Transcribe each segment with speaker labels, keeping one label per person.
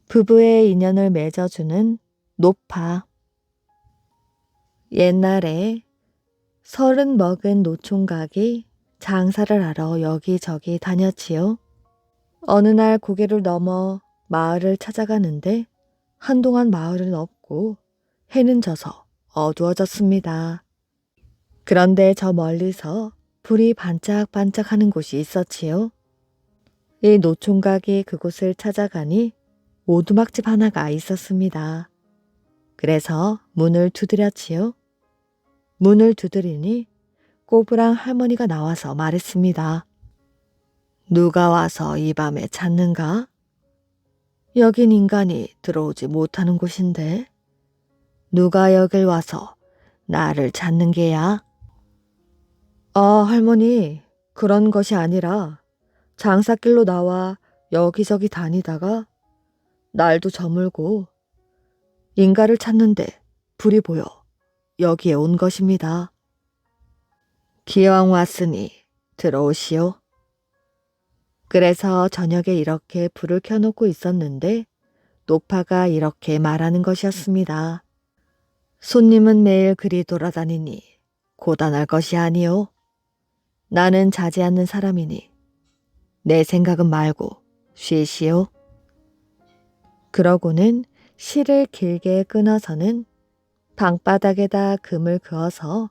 Speaker 1: 부부의 인연을 맺어주는 노파. 옛날에 30 먹은 노총각이 장사를 하러 여기저기 다녔지요. 어느 날 고개를 넘어 마을을 찾아가는데 한동안 마을은 없고 해는 져서 어두워졌습니다. 그런데 저 멀리서 불이 반짝반짝하는 곳이 있었지요. 이 노총각이 그곳을 찾아가니 오두막집 하나가 있었습니다. 그래서 문을 두드렸지요. 문을 두드리니 꼬부랑 할머니가 나와서 말했습니다. 누가 와서 이 밤에 찾는가? 여긴 인간이 들어오지 못하는 곳인데 누가 여길 와서 나를 찾는 게야? 할머니, 그런 것이 아니라 장사길로 나와 여기저기 다니다가 날도 저물고 인가를 찾는데 불이 보여 여기에 온 것입니다. 기왕 왔으니 들어오시오. 그래서 저녁에 이렇게 불을 켜놓고 있었는데 노파가 이렇게 말하는 것이었습니다. 손님은 매일 그리 돌아다니니 고단할 것이 아니오. 나는 자지 않는 사람이니 내 생각은 말고 쉬시오. 그러고는 실을 길게 끊어서는 방바닥에다 금을 그어서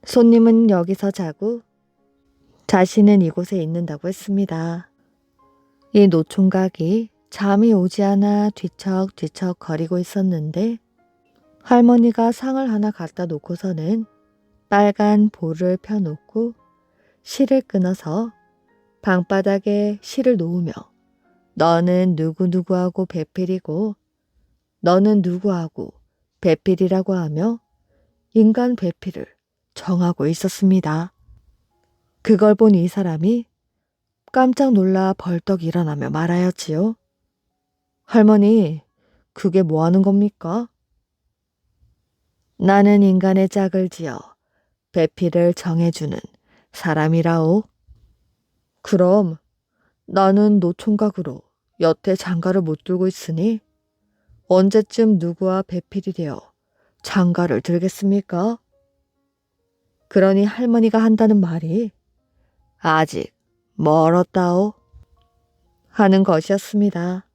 Speaker 1: 손님은 여기서 자고 자신은 이곳에 있는다고 했습니다. 이 노총각이 잠이 오지 않아 뒤척뒤척 거리고 있었는데 할머니가 상을 하나 갖다 놓고서는 빨간 볼을 펴놓고 실을 끊어서 방바닥에 실을 놓으며 너는 누구누구하고 배필이고 너는 누구하고 배필이라고 하며 인간 배필을 정하고 있었습니다. 그걸 본 이 사람이 깜짝 놀라 벌떡 일어나며 말하였지요. 할머니, 그게 뭐 하는 겁니까? 나는 인간의 짝을 지어 배필을 정해주는 사람이라오. 그럼 나는 노총각으로 여태 장가를 못 들고 있으니 언제쯤 누구와 배필이 되어 장가를 들겠습니까? 그러니 할머니가 한다는 말이 아직 멀었다오 하는 것이었습니다.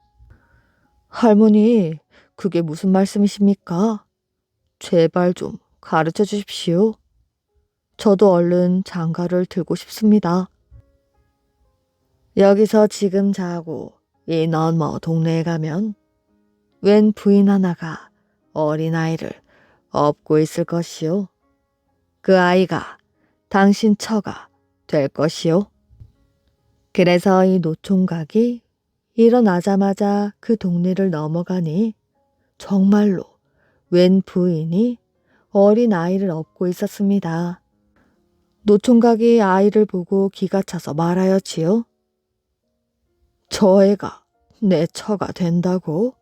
Speaker 1: 할머니, 그게 무슨 말씀이십니까? 제발 좀 가르쳐 주십시오. 저도 얼른 장가를 들고 싶습니다. 여기서 지금 자고 이 너머 동네에 가면 웬 부인 하나가 어린아이를 업고 있을 것이오. 그 아이가 당신 처가 될 것이오. 그래서 이 노총각이 일어나자마자 그 동네를 넘어가니 정말로 웬 부인이 어린아이를 업고 있었습니다. 노총각이 아이를 보고 기가 차서 말하였지요. 저 애가 내 처가 된다고?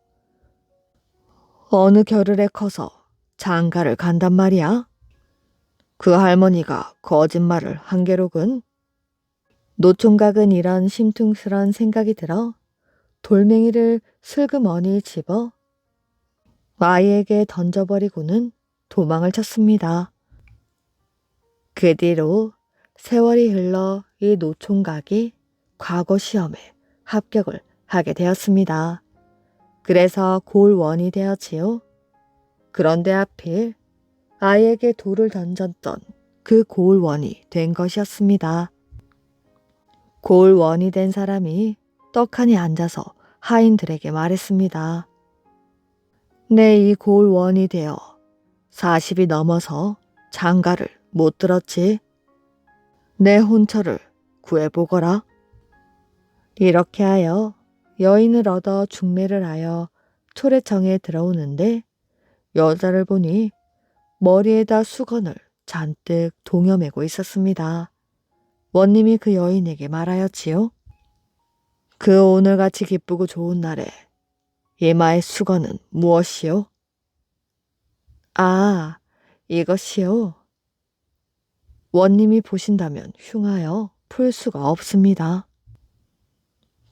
Speaker 1: 어느 겨를에 커서 장가를 간단 말이야? 그 할머니가 거짓말을 한 게로군. 노총각은 이런 심퉁스런 생각이 들어 돌멩이를 슬그머니 집어 아이에게 던져버리고는 도망을 쳤습니다. 그 뒤로 세월이 흘러 이 노총각이 과거 시험에 합격을 하게 되었습니다. 그래서 골원이 되었지요. 그런데 하필 아이에게 돌을 던졌던 그 골원이 된 것이었습니다. 골원이 된 사람이 떡하니 앉아서 하인들에게 말했습니다. 내 이 골원이 되어 40이 넘어서 장가를 못 들었지. 내 혼처를 구해보거라. 이렇게 하여 여인을 얻어 중매를 하여 초래청에 들어오는데 여자를 보니 머리에다 수건을 잔뜩 동여매고 있었습니다. 원님이 그 여인에게 말하였지요. 그 오늘같이 기쁘고 좋은 날에 이마의 수건은 무엇이요? 아, 이것이요. 원님이 보신다면 흉하여 풀 수가 없습니다.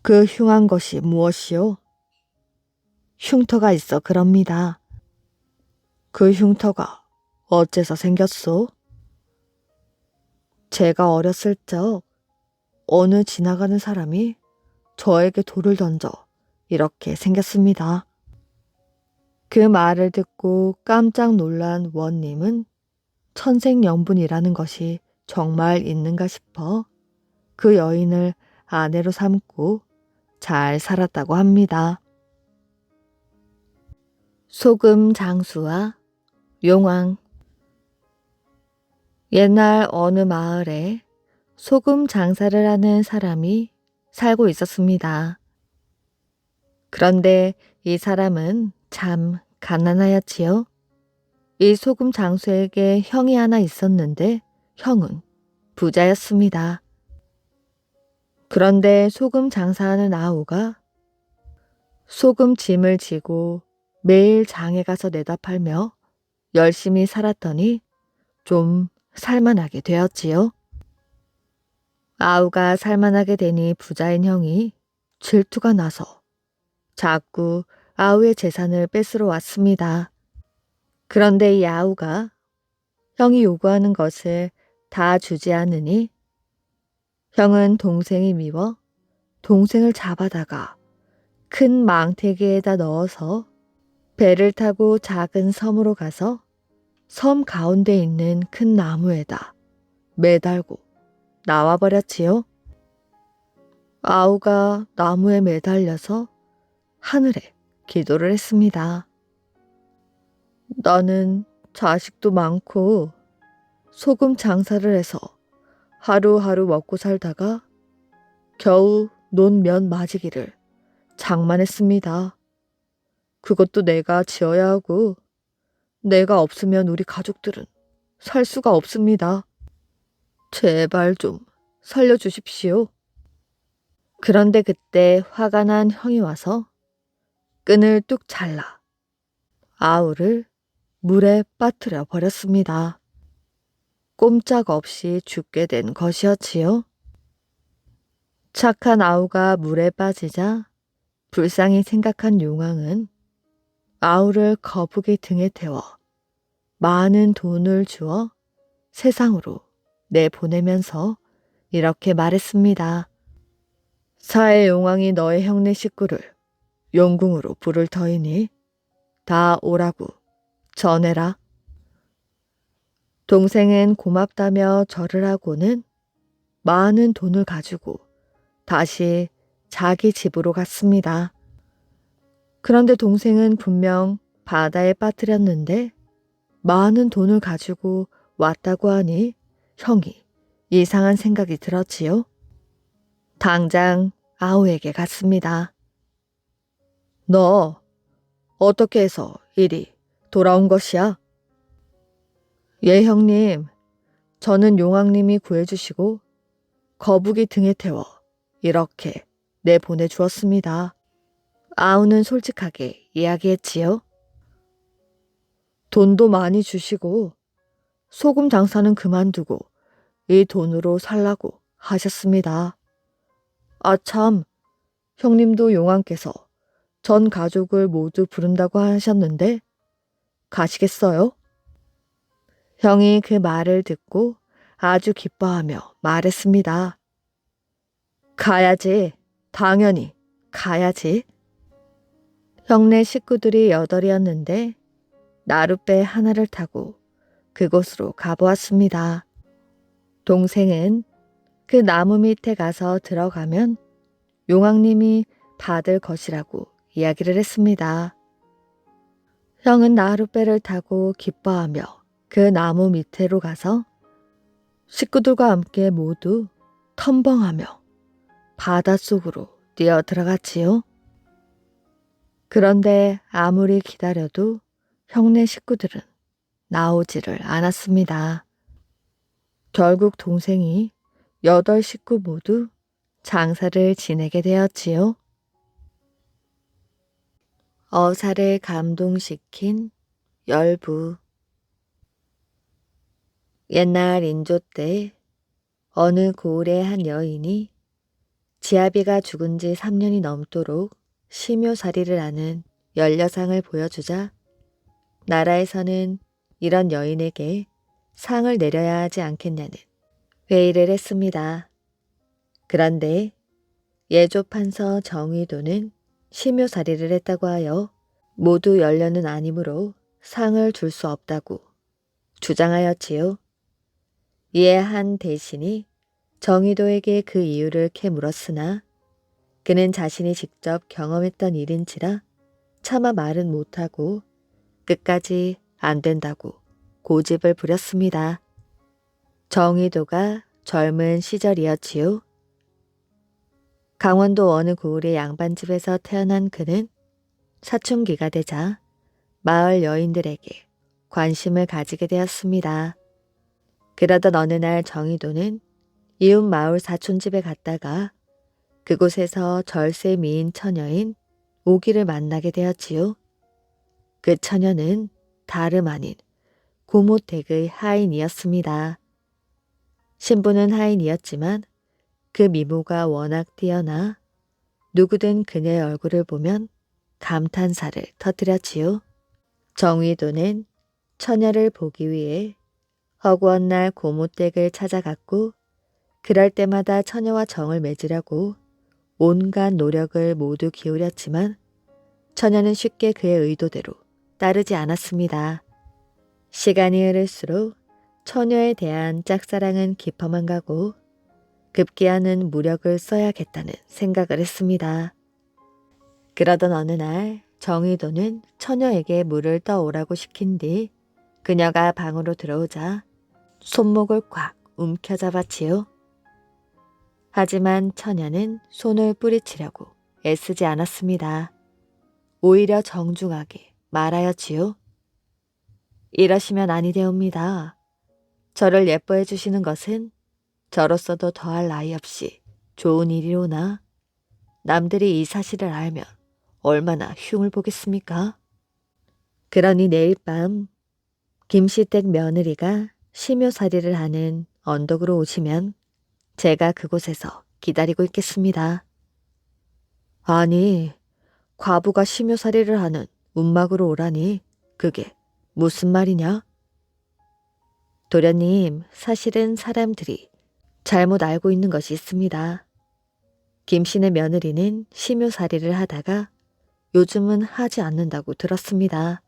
Speaker 1: 그 흉한 것이 무엇이요? 흉터가 있어 그럽니다. 그 흉터가 어째서 생겼소? 제가 어렸을 적 어느 지나가는 사람이 저에게 돌을 던져 이렇게 생겼습니다. 그 말을 듣고 깜짝 놀란 원님은 천생연분이라는 것이 정말 있는가 싶어 그 여인을 아내로 삼고 잘 살았다고 합니다. 소금 장수와 용왕. 옛날 어느 마을에 소금 장사를 하는 사람이 살고 있었습니다. 그런데 이 사람은 참 가난하였지요. 이 소금 장수에게 형이 하나 있었는데 형은 부자였습니다. 그런데 소금 장사하는 아우가 소금 짐을 지고 매일 장에 가서 내다 팔며 열심히 살았더니 좀 살만하게 되었지요. 아우가 살만하게 되니 부자인 형이 질투가 나서 자꾸 아우의 재산을 뺏으러 왔습니다. 그런데 이 아우가 형이 요구하는 것을 다 주지 않으니 형은 동생이 미워 동생을 잡아다가 큰 망태기에다 넣어서 배를 타고 작은 섬으로 가서 섬 가운데 있는 큰 나무에다 매달고 나와버렸지요. 아우가 나무에 매달려서 하늘에 기도를 했습니다. 나는 자식도 많고 소금 장사를 해서 하루하루 먹고 살다가 겨우 논면 맞이기를 장만했습니다. 그것도 내가 지어야 하고 내가 없으면 우리 가족들은 살 수가 없습니다. 제발 좀 살려주십시오. 그런데 그때 화가 난 형이 와서 끈을 뚝 잘라 아우를 물에 빠뜨려 버렸습니다. 꼼짝없이 죽게 된 것이었지요. 착한 아우가 물에 빠지자 불쌍히 생각한 용왕은 아우를 거북이 등에 태워 많은 돈을 주어 세상으로 내보내면서 이렇게 말했습니다. 사해 용왕이 너의 형네 식구를 용궁으로 부를 터이니 다 오라고 전해라. 동생은 고맙다며 절을 하고는 많은 돈을 가지고 다시 자기 집으로 갔습니다. 그런데 동생은 분명 바다에 빠뜨렸는데 많은 돈을 가지고 왔다고 하니 형이 이상한 생각이 들었지요. 당장 아우에게 갔습니다. 너 어떻게 해서 이리 돌아온 것이야? 예, 형님. 저는 용왕님이 구해주시고 거북이 등에 태워 이렇게 내보내주었습니다. 아우는 솔직하게 이야기했지요. 돈도 많이 주시고 소금 장사는 그만두고 이 돈으로 살라고 하셨습니다. 아 참, 형님도 용왕께서 전 가족을 모두 부른다고 하셨는데 가시겠어요? 형이 그 말을 듣고 아주 기뻐하며 말했습니다. 가야지. 당연히 가야지. 형네 식구들이 8이었는데 나룻배 하나를 타고 그곳으로 가보았습니다. 동생은 그 나무 밑에 가서 들어가면 용왕님이 받을 것이라고 이야기를 했습니다. 형은 나룻배를 타고 기뻐하며 그 나무 밑으로 가서 식구들과 함께 모두 텀벙하며 바닷속으로 뛰어 들어갔지요. 그런데 아무리 기다려도 형네 식구들은 나오지를 않았습니다. 결국 동생이 8 식구 모두 장사를 지내게 되었지요. 어사를 감동시킨 열부. 옛날 인조 때 어느 고을의 한 여인이 지아비가 죽은 지 3년이 넘도록 심요살이를 하는 연려상을 보여주자 나라에서는 이런 여인에게 상을 내려야 하지 않겠냐는 회의를 했습니다. 그런데 예조 판서 정의도는 심효살이를 했다고 하여 모두 연려는 아니므로 상을 줄 수 없다고 주장하였지요. 이에 한 대신이 정의도에게 그 이유를 캐 물었으나 그는 자신이 직접 경험했던 일인지라 차마 말은 못하고 끝까지 안 된다고 고집을 부렸습니다. 정의도가 젊은 시절이었지요. 강원도 어느 고을의 양반집에서 태어난 그는 사춘기가 되자 마을 여인들에게 관심을 가지게 되었습니다. 그러던 어느 날 정의도는 이웃 마을 사촌집에 갔다가 그곳에서 절세 미인 처녀인 오기를 만나게 되었지요. 그 처녀는 다름 아닌 고모댁의 하인이었습니다. 신부는 하인이었지만 그 미모가 워낙 뛰어나 누구든 그녀의 얼굴을 보면 감탄사를 터뜨렸지요. 정의도는 처녀를 보기 위해 허구한 날 고모댁을 찾아갔고 그럴 때마다 처녀와 정을 맺으려고 온갖 노력을 모두 기울였지만 처녀는 쉽게 그의 의도대로 따르지 않았습니다. 시간이 흐를수록 처녀에 대한 짝사랑은 깊어만 가고 급기야는 무력을 써야겠다는 생각을 했습니다. 그러던 어느 날 정의도는 처녀에게 물을 떠오라고 시킨 뒤 그녀가 방으로 들어오자 손목을 꽉 움켜잡았지요. 하지만 처녀는 손을 뿌리치려고 애쓰지 않았습니다. 오히려 정중하게 말하였지요. 이러시면 아니 되옵니다. 저를 예뻐해 주시는 것은 저로서도 더할 나위 없이 좋은 일이로나 남들이 이 사실을 알면 얼마나 흉을 보겠습니까? 그러니 내일 밤 김씨댁 며느리가 심효살이를 하는 언덕으로 오시면 제가 그곳에서 기다리고 있겠습니다. 아니, 과부가 심효살이를 하는 움막으로 오라니 그게 무슨 말이냐? 도련님, 사실은 사람들이 잘못 알고 있는 것이 있습니다. 김씨네 며느리는 심효살이를 하다가 요즘은 하지 않는다고 들었습니다.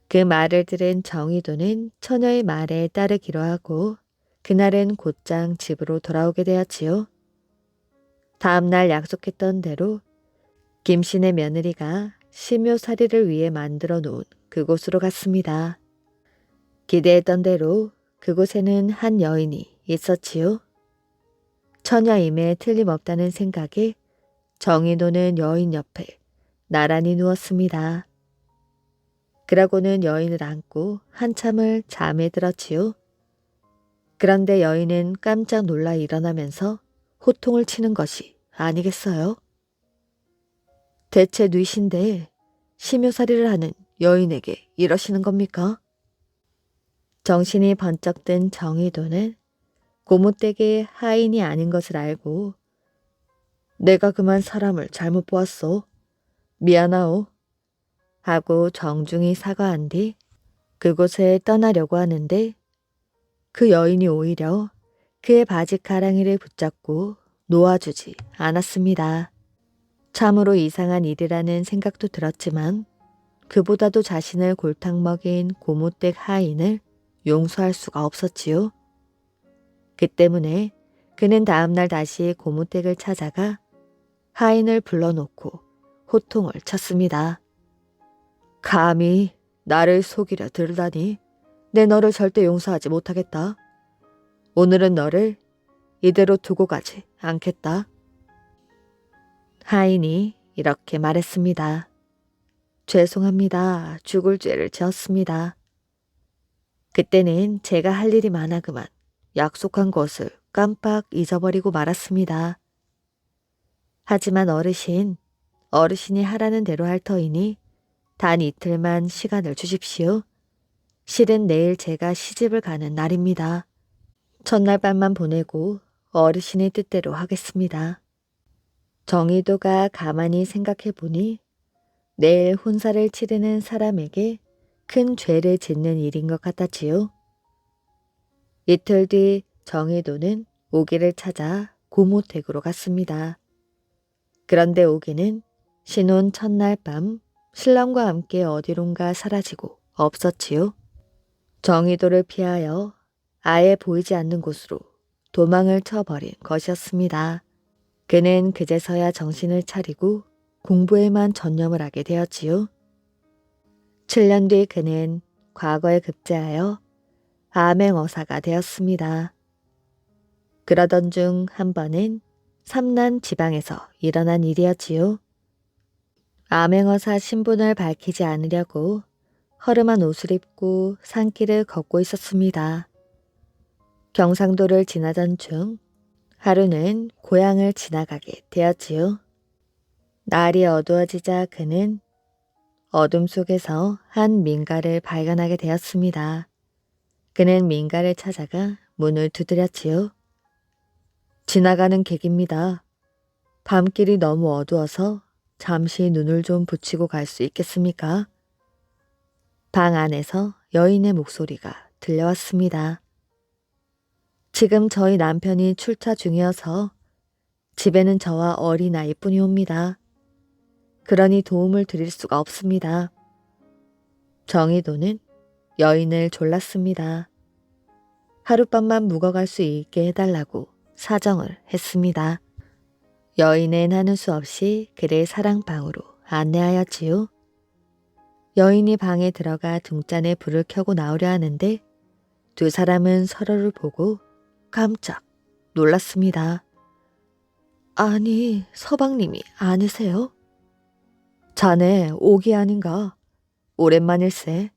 Speaker 1: 그 말을 들은 정의도는 처녀의 말에 따르기로 하고 그날은 곧장 집으로 돌아오게 되었지요. 다음날 약속했던 대로 김씨네 며느리가 심효살이를 위해 만들어 놓은 그곳으로 갔습니다. 기대했던 대로 그곳에는 한 여인이 있었지요. 처녀임에 틀림없다는 생각에 정의도는 여인 옆에 나란히 누웠습니다. 그러고는 여인을 안고 한참을 잠에 들었지요. 그런데 여인은 깜짝 놀라 일어나면서 호통을 치는 것이 아니겠어요? 대체 뉘신데 심효살이를 하는 여인에게 이러시는 겁니까? 정신이 번쩍 든 정의도는 고모댁의 하인이 아닌 것을 알고 내가 그만 사람을 잘못 보았소. 미안하오. 하고 정중히 사과한 뒤 그곳에 떠나려고 하는데 그 여인이 오히려 그의 바지 가랑이를 붙잡고 놓아주지 않았습니다. 참으로 이상한 일이라는 생각도 들었지만 그보다도 자신을 골탕 먹인 고모댁 하인을 용서할 수가 없었지요. 그 때문에 그는 다음날 다시 고모댁을 찾아가 하인을 불러놓고 호통을 쳤습니다. 감히 나를 속이려 들다니 내 너를 절대 용서하지 못하겠다. 오늘은 너를 이대로 두고 가지 않겠다. 하인이 이렇게 말했습니다. 죄송합니다. 죽을 죄를 지었습니다. 그때는 제가 할 일이 많아 그만 약속한 것을 깜빡 잊어버리고 말았습니다. 하지만 어르신이 하라는 대로 할 터이니 단 이틀만 시간을 주십시오. 실은 내일 제가 시집을 가는 날입니다. 첫날 밤만 보내고 어르신의 뜻대로 하겠습니다. 정의도가 가만히 생각해 보니 내일 혼사를 치르는 사람에게 큰 죄를 짓는 일인 것 같았지요. 이틀 뒤 정희도는 오기를 찾아 고모댁으로 갔습니다. 그런데 오기는 신혼 첫날 밤 신랑과 함께 어디론가 사라지고 없었지요. 정희도를 피하여 아예 보이지 않는 곳으로 도망을 쳐버린 것이었습니다. 그는 그제서야 정신을 차리고 공부에만 전념을 하게 되었지요. 7년 뒤 그는 과거에 급제하여 암행어사가 되었습니다. 그러던 중 한 번은 삼남 지방에서 일어난 일이었지요. 암행어사 신분을 밝히지 않으려고 허름한 옷을 입고 산길을 걷고 있었습니다. 경상도를 지나던 중 하루는 고향을 지나가게 되었지요. 날이 어두워지자 그는 어둠 속에서 한 민가를 발견하게 되었습니다. 그는 민가를 찾아가 문을 두드렸지요. 지나가는 객입니다. 밤길이 너무 어두워서 잠시 눈을 좀 붙이고 갈 수 있겠습니까? 방 안에서 여인의 목소리가 들려왔습니다. 지금 저희 남편이 출차 중이어서 집에는 저와 어린아이뿐이옵니다. 그러니 도움을 드릴 수가 없습니다. 정희도는 여인을 졸랐습니다. 하룻밤만 묵어갈 수 있게 해달라고 사정을 했습니다. 여인은 하는 수 없이 그를 사랑방으로 안내하였지요. 여인이 방에 들어가 등잔에 불을 켜고 나오려 하는데 두 사람은 서로를 보고 깜짝 놀랐습니다. 아니, 서방님이 아니세요? 자네 오기 아닌가? 오랜만일세.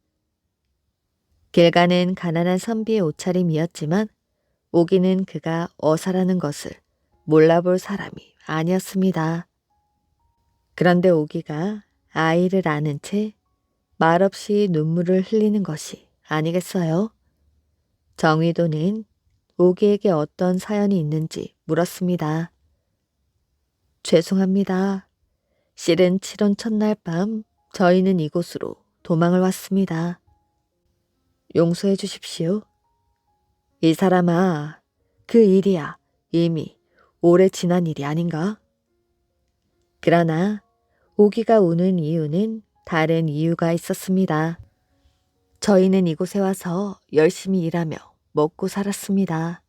Speaker 1: 길 가는 가난한 선비의 옷차림이었지만 오기는 그가 어사라는 것을 몰라볼 사람이 아니었습니다. 그런데 오기가 아이를 안은 채 말없이 눈물을 흘리는 것이 아니겠어요? 정희도는 오기에게 어떤 사연이 있는지 물었습니다. 죄송합니다. 실은 7월 첫날 밤 저희는 이곳으로 도망을 왔습니다. 용서해 주십시오. 이 사람아, 그 일이야 이미 오래 지난 일이 아닌가? 그러나 오기가 우는 이유는 다른 이유가 있었습니다. 저희는 이곳에 와서 열심히 일하며 먹고 살았습니다.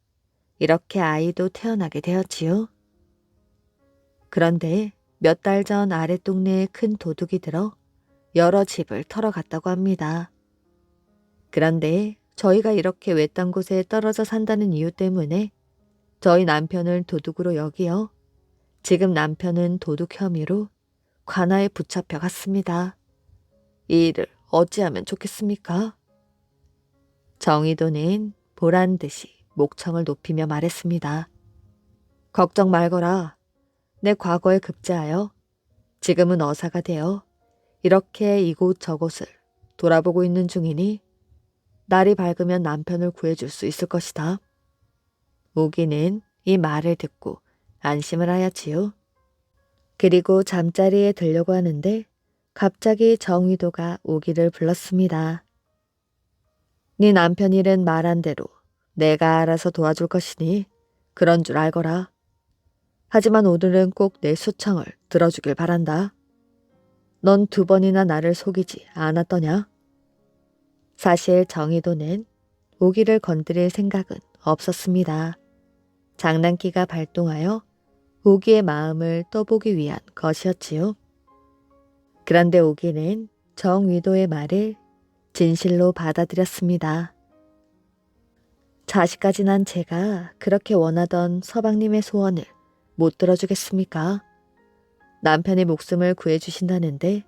Speaker 1: 이렇게 아이도 태어나게 되었지요. 그런데 몇 달 전 아랫동네에 큰 도둑이 들어 여러 집을 털어갔다고 합니다. 그런데 저희가 이렇게 외딴 곳에 떨어져 산다는 이유 때문에 저희 남편을 도둑으로 여기어 지금 남편은 도둑 혐의로 관아에 붙잡혀 갔습니다. 이 일을 어찌하면 좋겠습니까? 정희도는 보란 듯이 목청을 높이며 말했습니다. 걱정 말거라. 내 과거에 급제하여 지금은 어사가 되어 이렇게 이곳 저곳을 돌아보고 있는 중이니 날이 밝으면 남편을 구해줄 수 있을 것이다. 오기는 이 말을 듣고 안심을 하였지요. 그리고 잠자리에 들려고 하는데 갑자기 정희도가 오기를 불렀습니다. 네 남편 일은 말한 대로 내가 알아서 도와줄 것이니 그런 줄 알거라. 하지만 오늘은 꼭 내 수청을 들어주길 바란다. 넌 2번이나 나를 속이지 않았더냐? 사실 정희도는 오기를 건드릴 생각은 없었습니다. 장난기가 발동하여 오기의 마음을 떠보기 위한 것이었지요. 그런데 오기는 정위도의 말을 진실로 받아들였습니다. 자식까지 난 제가 그렇게 원하던 서방님의 소원을 못 들어주겠습니까? 남편의 목숨을 구해주신다는데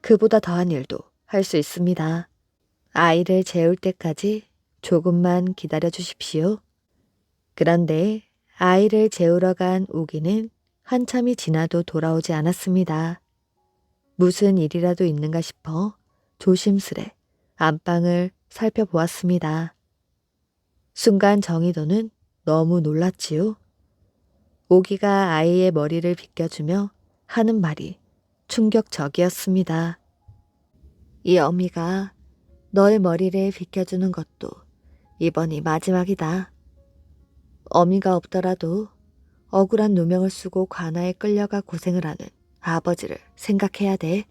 Speaker 1: 그보다 더한 일도 할 수 있습니다. 아이를 재울 때까지 조금만 기다려 주십시오. 그런데 아이를 재우러 간 오기는 한참이 지나도 돌아오지 않았습니다. 무슨 일이라도 있는가 싶어 조심스레 안방을 살펴보았습니다. 순간 정희도는 너무 놀랐지요. 오기가 아이의 머리를 빗겨주며 하는 말이 충격적이었습니다. 이 어미가 너의 머리를 비켜주는 것도 이번이 마지막이다. 어미가 없더라도 억울한 누명을 쓰고 관아에 끌려가 고생을 하는 아버지를 생각해야 돼.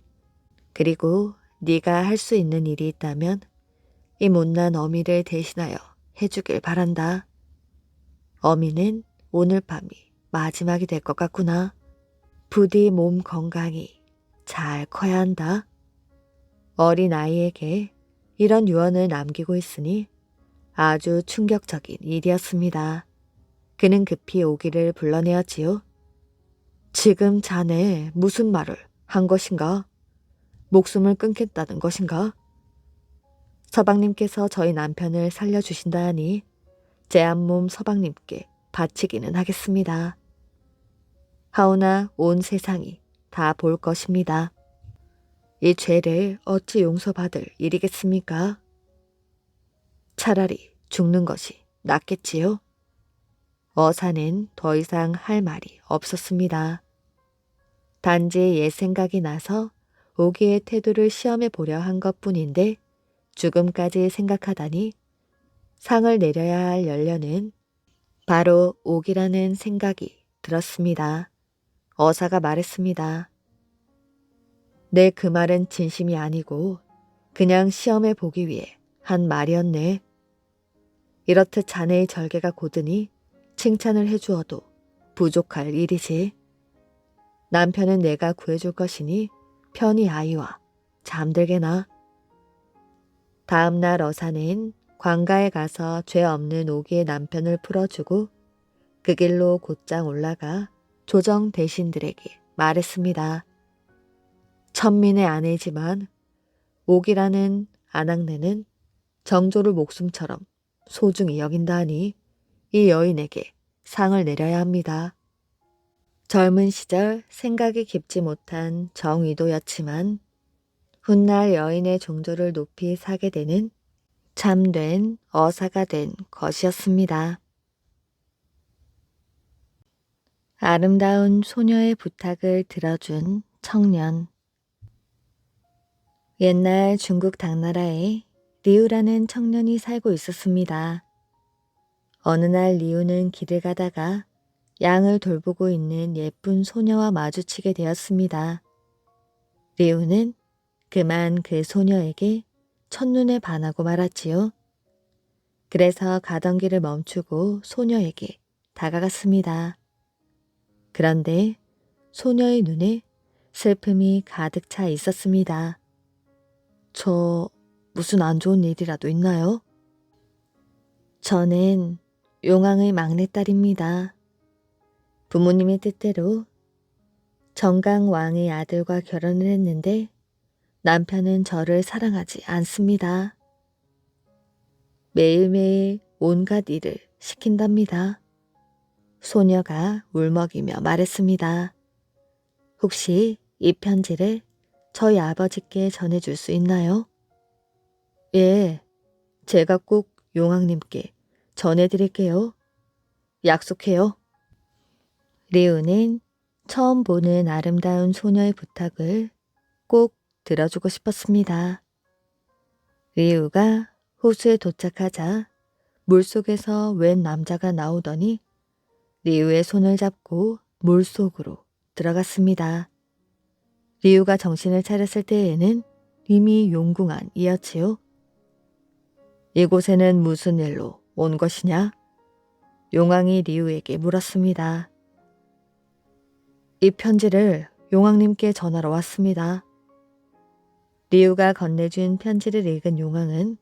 Speaker 1: 그리고 네가 할 수 있는 일이 있다면 이 못난 어미를 대신하여 해주길 바란다. 어미는 오늘 밤이 마지막이 될 것 같구나. 부디 몸 건강히 잘 커야 한다. 어린 아이에게 이런 유언을 남기고 있으니 아주 충격적인 일이었습니다. 그는 급히 오기를 불러내었지요. 지금 자네 무슨 말을 한 것인가? 목숨을 끊겠다는 것인가? 서방님께서 저희 남편을 살려주신다 하니 제 앞몸 서방님께 바치기는 하겠습니다. 하오나 온 세상이 다 볼 것입니다. 이 죄를 어찌 용서받을 일이겠습니까? 차라리 죽는 것이 낫겠지요. 어사는 더 이상 할 말이 없었습니다. 단지 옛 생각이 나서 오기의 태도를 시험해 보려 한 것뿐인데 죽음까지 생각하다니 상을 내려야 할 연료는 바로 오기라는 생각이 들었습니다. 어사가 말했습니다. 내 그 말은 진심이 아니고 그냥 시험해 보기 위해 한 말이었네. 이렇듯 자네의 절개가 고드니 칭찬을 해주어도 부족할 일이지. 남편은 내가 구해줄 것이니 편히 아이와 잠들게나. 다음 날 어사는 관가에 가서 죄 없는 오기의 남편을 풀어주고 그 길로 곧장 올라가 조정 대신들에게 말했습니다. 천민의 아내지만 오기라는 아낙네는 정조를 목숨처럼 소중히 여긴다 하니 이 여인에게 상을 내려야 합니다. 젊은 시절 생각이 깊지 못한 정의도였지만 훗날 여인의 종조를 높이 사게 되는 참된 어사가 된 것이었습니다. 아름다운 소녀의 부탁을 들어준 청년. 옛날 중국 당나라에 리우라는 청년이 살고 있었습니다. 어느 날 리우는 길을 가다가 양을 돌보고 있는 예쁜 소녀와 마주치게 되었습니다. 리우는 그만 그 소녀에게 첫눈에 반하고 말았지요. 그래서 가던 길을 멈추고 소녀에게 다가갔습니다. 그런데 소녀의 눈에 슬픔이 가득 차 있었습니다. 저 무슨 안 좋은 일이라도 있나요? 저는 용왕의 막내딸입니다. 부모님의 뜻대로 정강왕의 아들과 결혼을 했는데 남편은 저를 사랑하지 않습니다. 매일매일 온갖 일을 시킨답니다. 소녀가 울먹이며 말했습니다. 혹시 이 편지를 저희 아버지께 전해줄 수 있나요? 예, 제가 꼭 용왕님께 전해드릴게요. 약속해요. 리우는 처음 보는 아름다운 소녀의 부탁을 꼭 들어주고 싶었습니다. 리우가 호수에 도착하자 물속에서 웬 남자가 나오더니 리우의 손을 잡고 물속으로 들어갔습니다. 리우가 정신을 차렸을 때에는 이미 용궁안이었지요. 이곳에는 무슨 일로 온 것이냐? 용왕이 리우에게 물었습니다. 이 편지를 용왕님께 전하러 왔습니다. 리우가 건네준 편지를 읽은 용왕은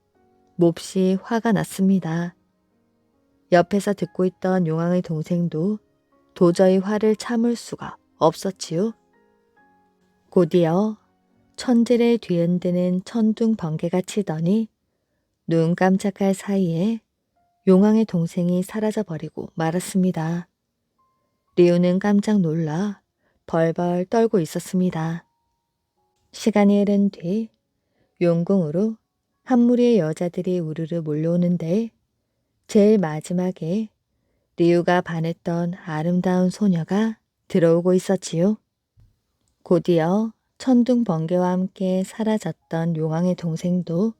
Speaker 1: 몹시 화가 났습니다. 옆에서 듣고 있던 용왕의 동생도 도저히 화를 참을 수가 없었지요. 곧이어 천지를 뒤흔드는 천둥 번개가 치더니 눈 깜짝할 사이에 용왕의 동생이 사라져버리고 말았습니다. 리우는 깜짝 놀라 벌벌 떨고 있었습니다. 시간이 흐른 뒤 용궁으로 한 무리의 여자들이 우르르 몰려오는데 제일 마지막에 리우가 반했던 아름다운 소녀가 들어오고 있었지요. 곧이어 천둥 번개와 함께 사라졌던 용왕의 동생도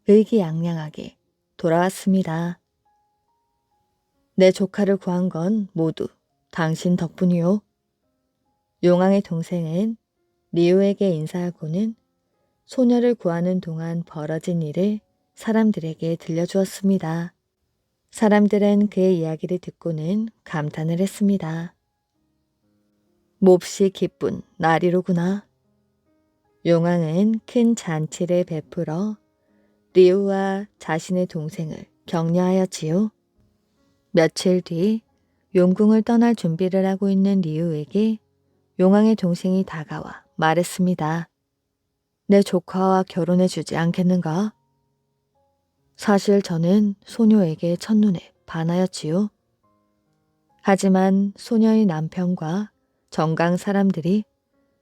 Speaker 1: 의기양양하게 돌아왔습니다. 내 조카를 구한 건 모두 당신 덕분이요. 용왕의 동생은 리우에게 인사하고는 소녀를 구하는 동안 벌어진 일을 사람들에게 들려주었습니다. 사람들은 그의 이야기를 듣고는 감탄을 했습니다. 몹시 기쁜 날이로구나. 용왕은 큰 잔치를 베풀어 리우와 자신의 동생을 격려하였지요. 며칠 뒤 용궁을 떠날 준비를 하고 있는 리우에게 용왕의 동생이 다가와 말했습니다. 내 조카와 결혼해주지 않겠는가? 사실 저는 소녀에게 첫눈에 반하였지요. 하지만 소녀의 남편과 정강 사람들이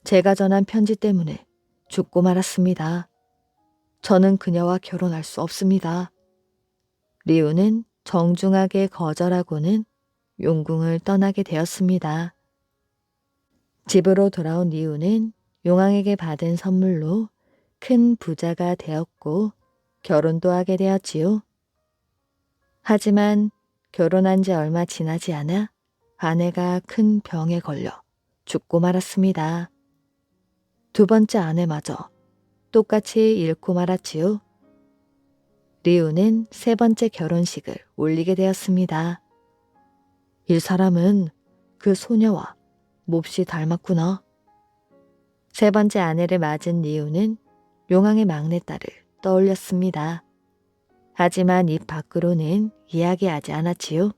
Speaker 1: 제가 전한 편지 때문에 죽고 말았습니다. 저는 그녀와 결혼할 수 없습니다. 리우는 정중하게 거절하고는 용궁을 떠나게 되었습니다. 집으로 돌아온 리우는 용왕에게 받은 선물로 큰 부자가 되었고 결혼도 하게 되었지요. 하지만 결혼한 지 얼마 지나지 않아 아내가 큰 병에 걸려 죽고 말았습니다. 두 번째 아내마저 똑같이 잃고 말았지요. 리우는 세 번째 결혼식을 올리게 되었습니다. 이 사람은 그 소녀와 몹시 닮았구나. 세 번째 아내를 맞은 리우는 용왕의 막내딸을 떠올렸습니다. 하지만 입 밖으로는 이야기하지 않았지요.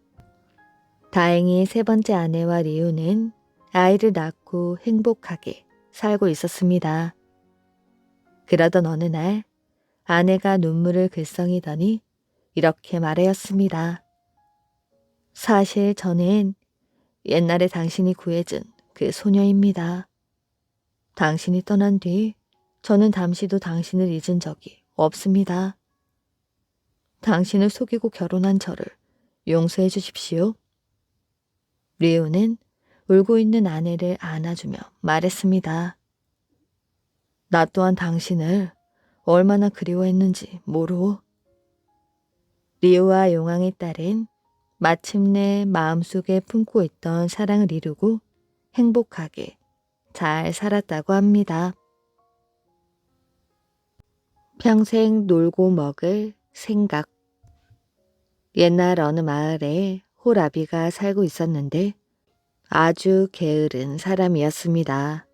Speaker 1: 다행히 세 번째 아내와 리우는 아이를 낳고 행복하게 살고 있었습니다. 그러던 어느 날 아내가 눈물을 글썽이더니 이렇게 말하였습니다. 사실 저는 옛날에 당신이 구해준 그 소녀입니다. 당신이 떠난 뒤 저는 잠시도 당신을 잊은 적이 없습니다. 당신을 속이고 결혼한 저를 용서해 주십시오. 리우는 울고 있는 아내를 안아주며 말했습니다. 나 또한 당신을 얼마나 그리워했는지 모르오. 리우와 용왕의 딸은 마침내 마음속에 품고 있던 사랑을 이루고 행복하게 잘 살았다고 합니다. 평생 놀고 먹을 생각. 옛날 어느 마을에 호라비가 살고 있었는데 아주 게으른 사람이었습니다.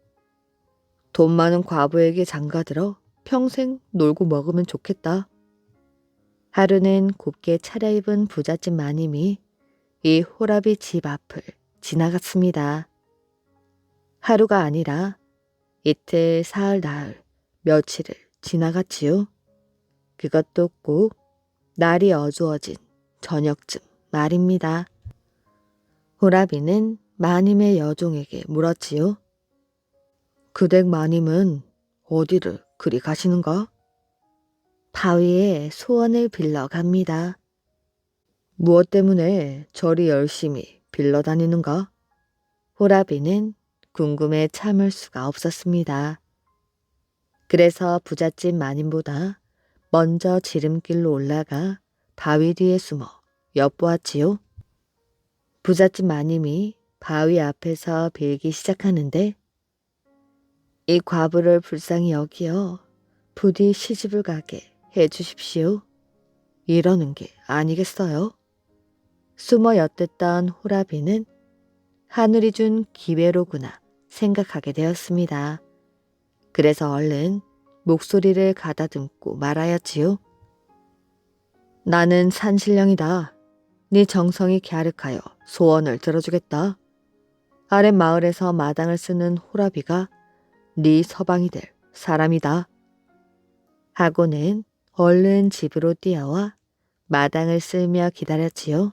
Speaker 1: 돈 많은 과부에게 장가들어 평생 놀고 먹으면 좋겠다. 하루는 곱게 차려입은 부잣집 마님이 이 호라비 집 앞을 지나갔습니다. 하루가 아니라 이틀, 사흘, 나흘, 며칠을 지나갔지요. 그것도 꼭 날이 어두워진 저녁쯤 말입니다. 호라비는 마님의 여종에게 물었지요. 그댁 마님은 어디를 그리 가시는가? 바위에 소원을 빌러 갑니다. 무엇 때문에 저리 열심히 빌러 다니는가? 호라비는 궁금해 참을 수가 없었습니다. 그래서 부잣집 마님보다 먼저 지름길로 올라가 바위 뒤에 숨어 엿보았지요. 부잣집 마님이 바위 앞에서 빌기 시작하는데 이 과부를 불쌍히 여기어 부디 시집을 가게 해주십시오. 이러는 게 아니겠어요? 숨어 엿듣던 호라비는 하늘이 준 기회로구나 생각하게 되었습니다. 그래서 얼른 목소리를 가다듬고 말하였지요. 나는 산신령이다. 네 정성이 갸륵하여 소원을 들어주겠다. 아랫 마을에서 마당을 쓰는 호라비가 네 서방이 될 사람이다. 하고는 얼른 집으로 뛰어와 마당을 쓸며 기다렸지요.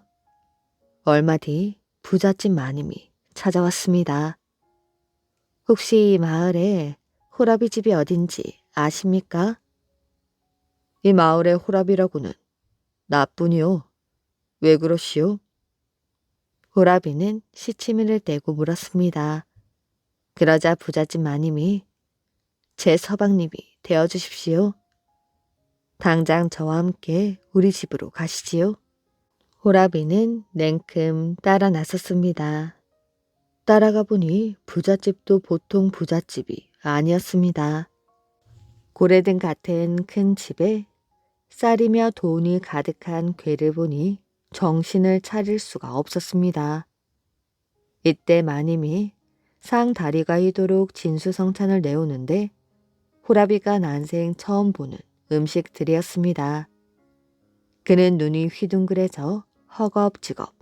Speaker 1: 얼마 뒤 부잣집 마님이 찾아왔습니다. 혹시 이 마을에 호라비 집이 어딘지 아십니까? 이 마을의 호라비라고는 나뿐이요. 왜 그러시오? 호라비는 시치미를 떼고 물었습니다. 그러자 부잣집 마님이 제 서방님이 되어주십시오. 당장 저와 함께 우리 집으로 가시지요. 호라비는 냉큼 따라 나섰습니다. 따라가 보니 부잣집도 보통 부잣집이 아니었습니다. 고래등 같은 큰 집에 쌀이며 돈이 가득한 궤를 보니 정신을 차릴 수가 없었습니다. 이때 마님이 상다리가 이도록 진수성찬을 내오는데 호라비가 난생 처음 보는 음식들이었습니다. 그는 눈이 휘둥그레져 허겁지겁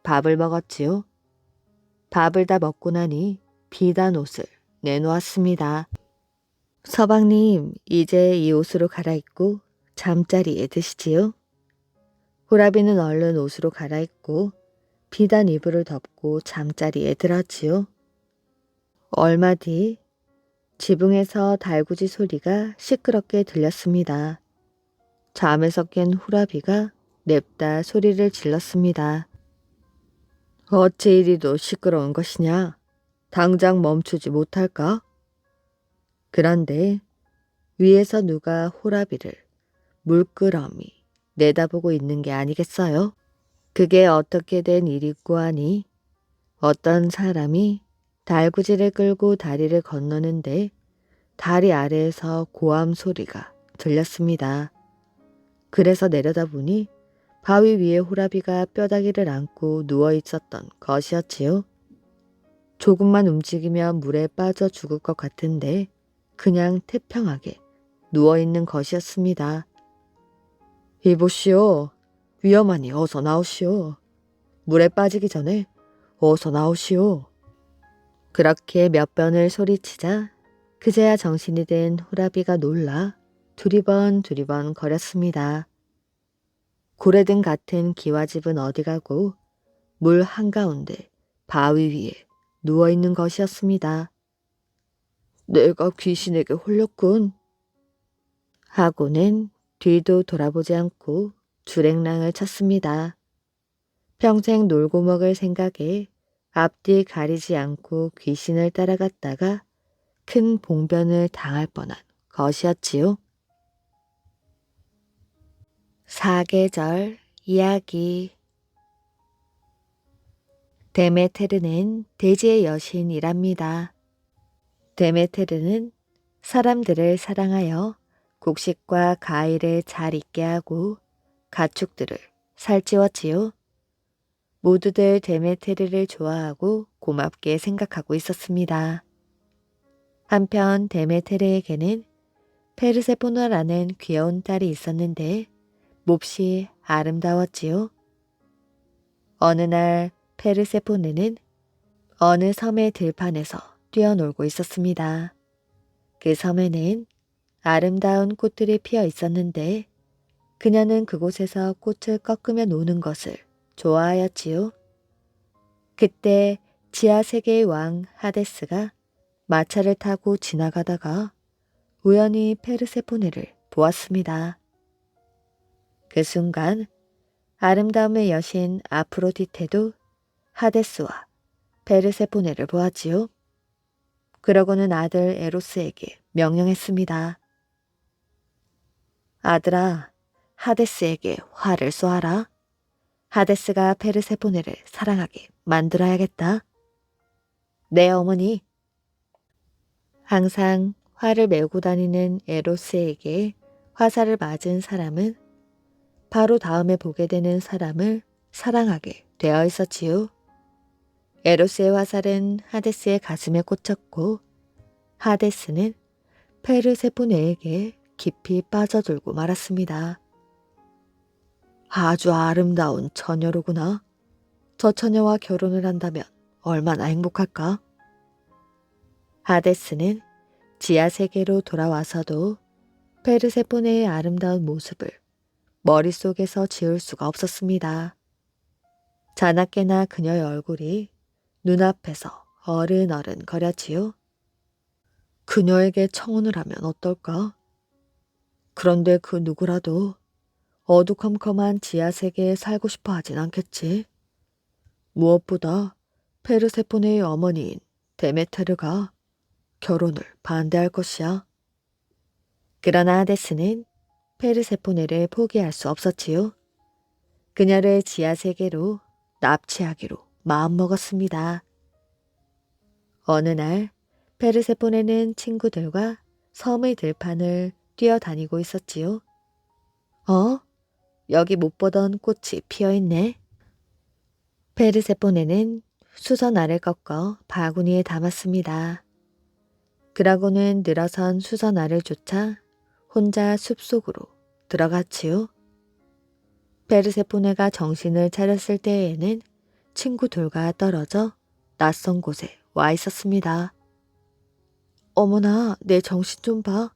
Speaker 1: 밥을 먹었지요. 밥을 다 먹고 나니 비단 옷을 내놓았습니다. 서방님, 이제 이 옷으로 갈아입고 잠자리에 드시지요. 호라비는 얼른 옷으로 갈아입고 비단 이불을 덮고 잠자리에 들었지요. 얼마 뒤 지붕에서 달구지 소리가 시끄럽게 들렸습니다. 잠에서 깬 호라비가 냅다 소리를 질렀습니다. 어째 이리도 시끄러운 것이냐? 당장 멈추지 못할까? 그런데 위에서 누가 호라비를 물끄러미 내다보고 있는 게 아니겠어요? 그게 어떻게 된 일이고 하니 어떤 사람이 달구지를 끌고 다리를 건너는데 다리 아래에서 고함 소리가 들렸습니다. 그래서 내려다보니 바위 위에 호라비가 뼈다귀를 안고 누워 있었던 것이었지요. 조금만 움직이면 물에 빠져 죽을 것 같은데 그냥 태평하게 누워있는 것이었습니다. 이보시오. 위험하니 어서 나오시오. 물에 빠지기 전에 어서 나오시오. 그렇게 몇 번을 소리치자 그제야 정신이 든 호라비가 놀라 두리번 거렸습니다. 고래등 같은 기와집은 어디 가고 물 한가운데 바위 위에 누워있는 것이었습니다. 내가 귀신에게 홀렸군. 하고는 뒤도 돌아보지 않고 주랭랑을 쳤습니다. 평생 놀고 먹을 생각에 앞뒤 가리지 않고 귀신을 따라갔다가 큰 봉변을 당할 뻔한 것이었지요. 사계절 이야기. 데메테르는 대지의 여신이랍니다. 데메테르는 사람들을 사랑하여 곡식과 가위를 잘 익게 하고 가축들을 살찌웠지요. 모두들 데메테르를 좋아하고 고맙게 생각하고 있었습니다. 한편 데메테르에게는 페르세포나라는 귀여운 딸이 있었는데 몹시 아름다웠지요. 어느 날 페르세포네는 어느 섬의 들판에서 뛰어놀고 있었습니다. 그 섬에는 아름다운 꽃들이 피어 있었는데 그녀는 그곳에서 꽃을 꺾으며 노는 것을 좋아하였지요. 그때 지하 세계의 왕 하데스가 마차를 타고 지나가다가 우연히 페르세포네를 보았습니다. 그 순간 아름다움의 여신 아프로디테도 하데스와 페르세포네를 보았지요. 그러고는 아들 에로스에게 명령했습니다. 아들아, 하데스에게 화를 쏘아라. 하데스가 페르세포네를 사랑하게 만들어야겠다. 네, 어머니. 항상 화를 메고 다니는 에로스에게 화살을 맞은 사람은 바로 다음에 보게 되는 사람을 사랑하게 되어 있었지요. 에로스의 화살은 하데스의 가슴에 꽂혔고 하데스는 페르세포네에게 깊이 빠져들고 말았습니다. 아주 아름다운 처녀로구나. 저 처녀와 결혼을 한다면 얼마나 행복할까? 하데스는 지하 세계로 돌아와서도 페르세포네의 아름다운 모습을 머릿속에서 지울 수가 없었습니다. 자나깨나 그녀의 얼굴이 눈앞에서 어른어른 거렸지요. 그녀에게 청혼을 하면 어떨까? 그런데 그 누구라도 어두컴컴한 지하세계에 살고 싶어 하진 않겠지. 무엇보다 페르세포네의 어머니인 데메테르가 결혼을 반대할 것이야. 그러나 하데스는 페르세포네를 포기할 수 없었지요. 그녀를 지하 세계로 납치하기로 마음먹었습니다. 어느 날 페르세포네는 친구들과 섬의 들판을 뛰어다니고 있었지요. 여기 못 보던 꽃이 피어있네. 페르세포네는 수선알을 꺾어 바구니에 담았습니다. 그러고는 늘어선 수선알을 쫓아 혼자 숲속으로 들어갔지요. 페르세포네가 정신을 차렸을 때에는 친구들과 떨어져 낯선 곳에 와 있었습니다. 어머나, 내 정신 좀 봐.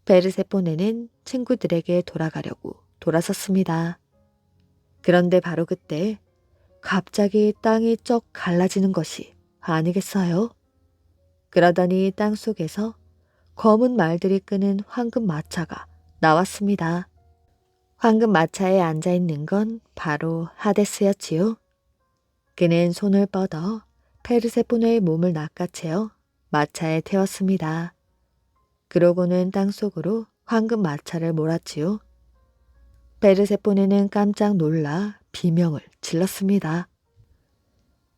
Speaker 1: 페르세포네는 친구들에게 돌아가려고 돌아섰습니다. 그런데 바로 그때 갑자기 땅이 쩍 갈라지는 것이 아니겠어요? 그러더니 땅 속에서 검은 말들이 끄는 황금 마차가 나왔습니다. 황금 마차에 앉아있는 건 바로 하데스였지요. 그는 손을 뻗어 페르세포네의 몸을 낚아채어 마차에 태웠습니다. 그러고는 땅속으로 황금 마차를 몰았지요. 페르세포네는 깜짝 놀라 비명을 질렀습니다.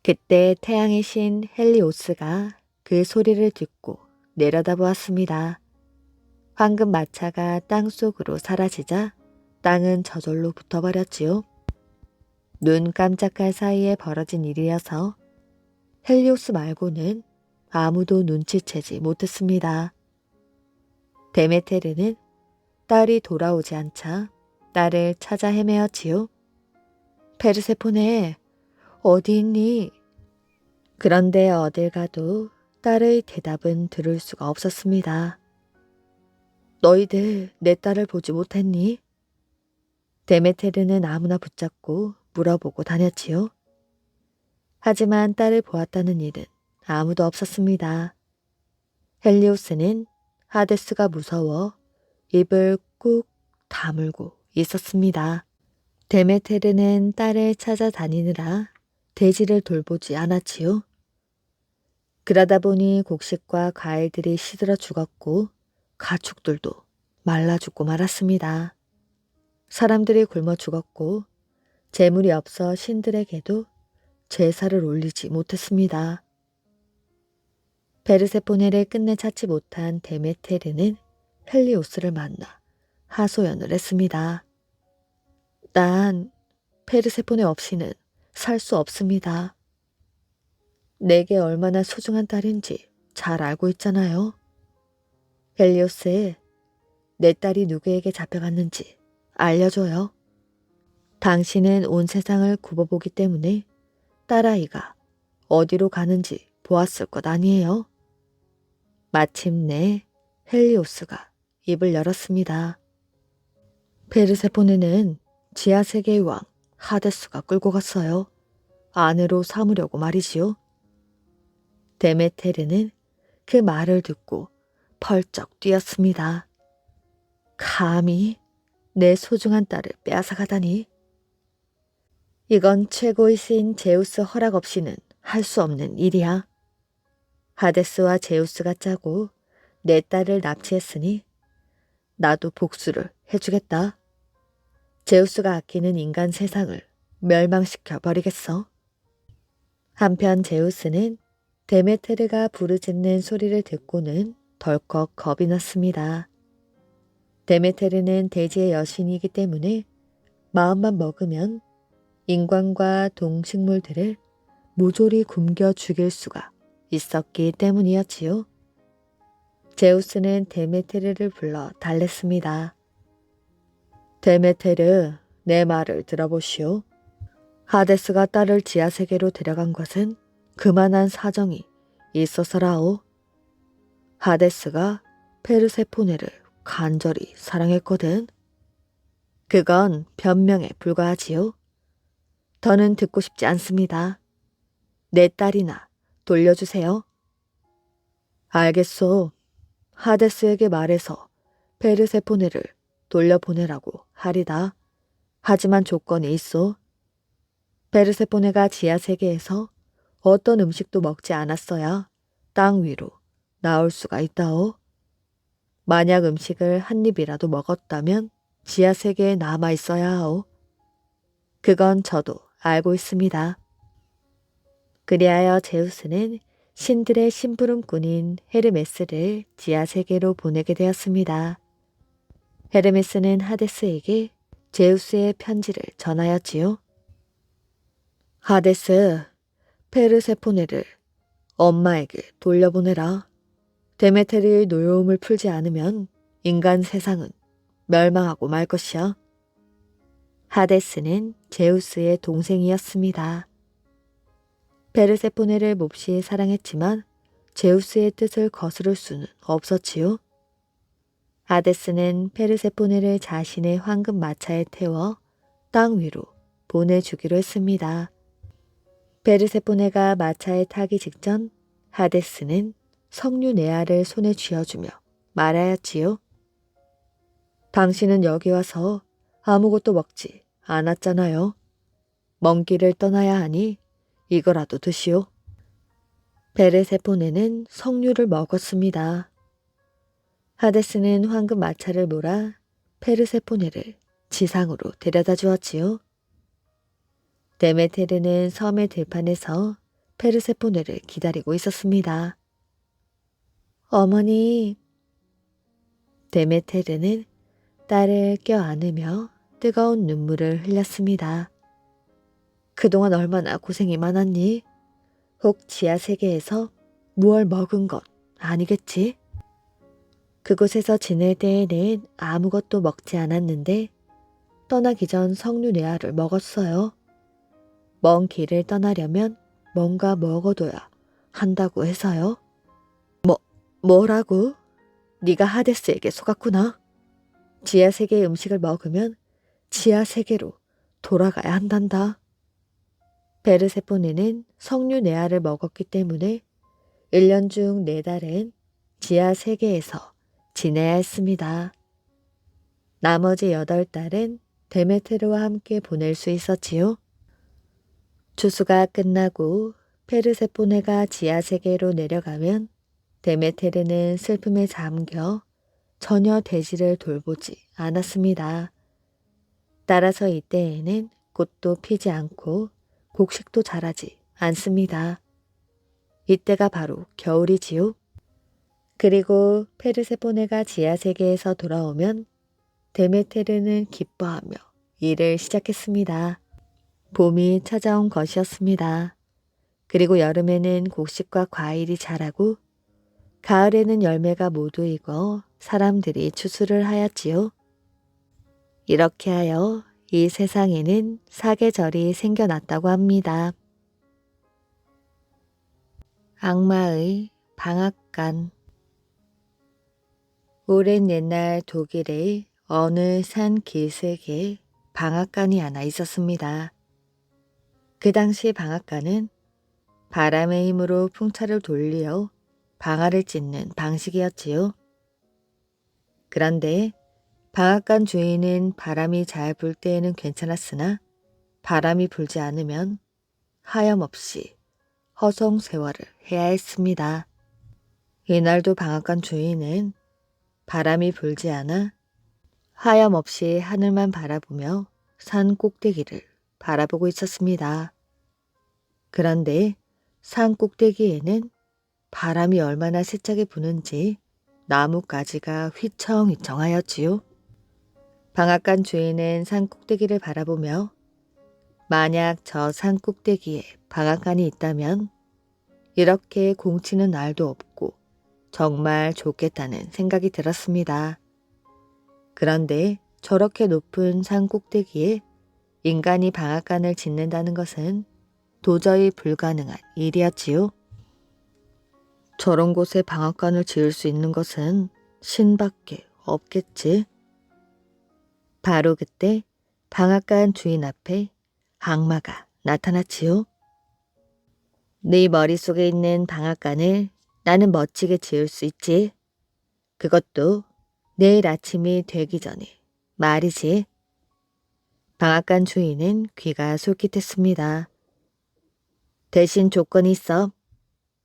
Speaker 1: 그때 태양의 신 헬리오스가 그 소리를 듣고 내려다보았습니다. 황금 마차가 땅속으로 사라지자 땅은 저절로 붙어버렸지요. 눈 깜짝할 사이에 벌어진 일이어서 헬리오스 말고는 아무도 눈치채지 못했습니다. 데메테르는 딸이 돌아오지 않자 딸을 찾아 헤매었지요. 페르세포네, 어디 있니? 그런데 어딜 가도 딸의 대답은 들을 수가 없었습니다. 너희들 내 딸을 보지 못했니? 데메테르는 아무나 붙잡고 물어보고 다녔지요. 하지만 딸을 보았다는 일은 아무도 없었습니다. 헬리오스는 하데스가 무서워 입을 꾹 다물고 있었습니다. 데메테르는 딸을 찾아다니느라 돼지를 돌보지 않았지요. 그러다 보니 곡식과 과일들이 시들어 죽었고 가축들도 말라 죽고 말았습니다. 사람들이 굶어 죽었고 재물이 없어 신들에게도 제사를 올리지 못했습니다. 베르세포네를 끝내 찾지 못한 데메테르는 헬리오스를 만나 하소연을 했습니다. 난 페르세포네 없이는 살 수 없습니다. 내게 얼마나 소중한 딸인지 잘 알고 있잖아요. 헬리오스, 내 딸이 누구에게 잡혀갔는지 알려줘요. 당신은 온 세상을 굽어보기 때문에 딸아이가 어디로 가는지 보았을 것 아니에요. 마침내 헬리오스가 입을 열었습니다. 페르세포네는 지하세계의 왕 하데스가 끌고 갔어요. 아내로 삼으려고 말이지요. 데메테르는 그 말을 듣고 펄쩍 뛰었습니다. 감히 내 소중한 딸을 빼앗아가다니. 이건 최고의 신 제우스 허락 없이는 할 수 없는 일이야. 하데스와 제우스가 짜고 내 딸을 납치했으니 나도 복수를 해주겠다. 제우스가 아끼는 인간 세상을 멸망시켜 버리겠어. 한편 제우스는 데메테르가 부르짖는 소리를 듣고는 덜컥 겁이 났습니다. 데메테르는 대지의 여신이기 때문에 마음만 먹으면 인간과 동식물들을 모조리 굶겨 죽일 수가 있었기 때문이었지요. 제우스는 데메테르를 불러 달랬습니다. 데메테르, 내 말을 들어보시오. 하데스가 딸을 지하세계로 데려간 것은 그만한 사정이 있어서라오. 하데스가 페르세포네를 간절히 사랑했거든. 그건 변명에 불과하지요. 더는 듣고 싶지 않습니다. 내 딸이나 돌려주세요. 알겠소. 하데스에게 말해서 페르세포네를 돌려보내라고 하리다. 하지만 조건이 있어. 페르세포네가 지하세계에서 어떤 음식도 먹지 않았어야 땅 위로 나올 수가 있다오. 만약 음식을 한 입이라도 먹었다면 지하 세계에 남아 있어야 하오. 그건 저도 알고 있습니다. 그리하여 제우스는 신들의 심부름꾼인 헤르메스를 지하 세계로 보내게 되었습니다. 헤르메스는 하데스에게 제우스의 편지를 전하였지요. 하데스, 페르세포네를 엄마에게 돌려보내라. 데메테르의 노여움을 풀지 않으면 인간 세상은 멸망하고 말 것이야. 하데스는 제우스의 동생이었습니다. 페르세포네를 몹시 사랑했지만 제우스의 뜻을 거스를 수는 없었지요. 하데스는 페르세포네를 자신의 황금 마차에 태워 땅 위로 보내주기로 했습니다. 페르세포네가 마차에 타기 직전 하데스는 석류네아를 손에 쥐어주며 말하였지요. 당신은 여기 와서 아무것도 먹지 않았잖아요. 먼 길을 떠나야 하니 이거라도 드시오. 페르세포네는 석류를 먹었습니다. 하데스는 황금 마차를 몰아 페르세포네를 지상으로 데려다 주었지요. 데메테르는 섬의 들판에서 페르세포네를 기다리고 있었습니다. 어머니. 데메테르는 딸을 껴안으며 뜨거운 눈물을 흘렸습니다. 그동안 얼마나 고생이 많았니? 혹 지하 세계에서 무얼 먹은 것 아니겠지? 그곳에서 지낼 때에는 아무것도 먹지 않았는데 떠나기 전 석류네아를 먹었어요. 먼 길을 떠나려면 뭔가 먹어둬야 한다고 해서요. 뭐라고? 네가 하데스에게 속았구나. 지하 세계의 음식을 먹으면 지하 세계로 돌아가야 한단다. 베르세포네는 석류네아를 먹었기 때문에 1년 중 4달은 지하 세계에서 지내야 했습니다. 나머지 8달은 데메테르와 함께 보낼 수 있었지요. 추수가 끝나고 페르세포네가 지하 세계로 내려가면 데메테르는 슬픔에 잠겨 전혀 대지를 돌보지 않았습니다. 따라서 이때에는 꽃도 피지 않고 곡식도 자라지 않습니다. 이때가 바로 겨울이지요. 그리고 페르세포네가 지하 세계에서 돌아오면 데메테르는 기뻐하며 일을 시작했습니다. 봄이 찾아온 것이었습니다. 그리고 여름에는 곡식과 과일이 자라고 가을에는 열매가 모두 익어 사람들이 추수를 하였지요. 이렇게 하여 이 세상에는 사계절이 생겨났다고 합니다. 악마의 방앗간. 오랜 옛날 독일의 어느 산 길쐐기에 방앗간이 하나 있었습니다. 그 당시 방앗간은 바람의 힘으로 풍차를 돌려 방아를 찢는 방식이었지요. 그런데 방앗간 주인은 바람이 잘 불 때에는 괜찮았으나 바람이 불지 않으면 하염없이 허송세월을 해야 했습니다. 이날도 방앗간 주인은 바람이 불지 않아 하염없이 하늘만 바라보며 산 꼭대기를 바라보고 있었습니다. 그런데 산 꼭대기에는 바람이 얼마나 세차게 부는지 나뭇가지가 휘청휘청하였지요. 방앗간 주인은 산 꼭대기를 바라보며 만약 저 산 꼭대기에 방앗간이 있다면 이렇게 공치는 날도 없고 정말 좋겠다는 생각이 들었습니다. 그런데 저렇게 높은 산 꼭대기에 인간이 방앗간을 짓는다는 것은 도저히 불가능한 일이었지요. 저런 곳에 방앗간을 지을 수 있는 것은 신밖에 없겠지. 바로 그때 방앗간 주인 앞에 악마가 나타났지요. 네 머릿속에 있는 방앗간을 나는 멋지게 지을 수 있지. 그것도 내일 아침이 되기 전에 말이지. 방앗간 주인은 귀가 솔깃했습니다. 대신 조건이 있어.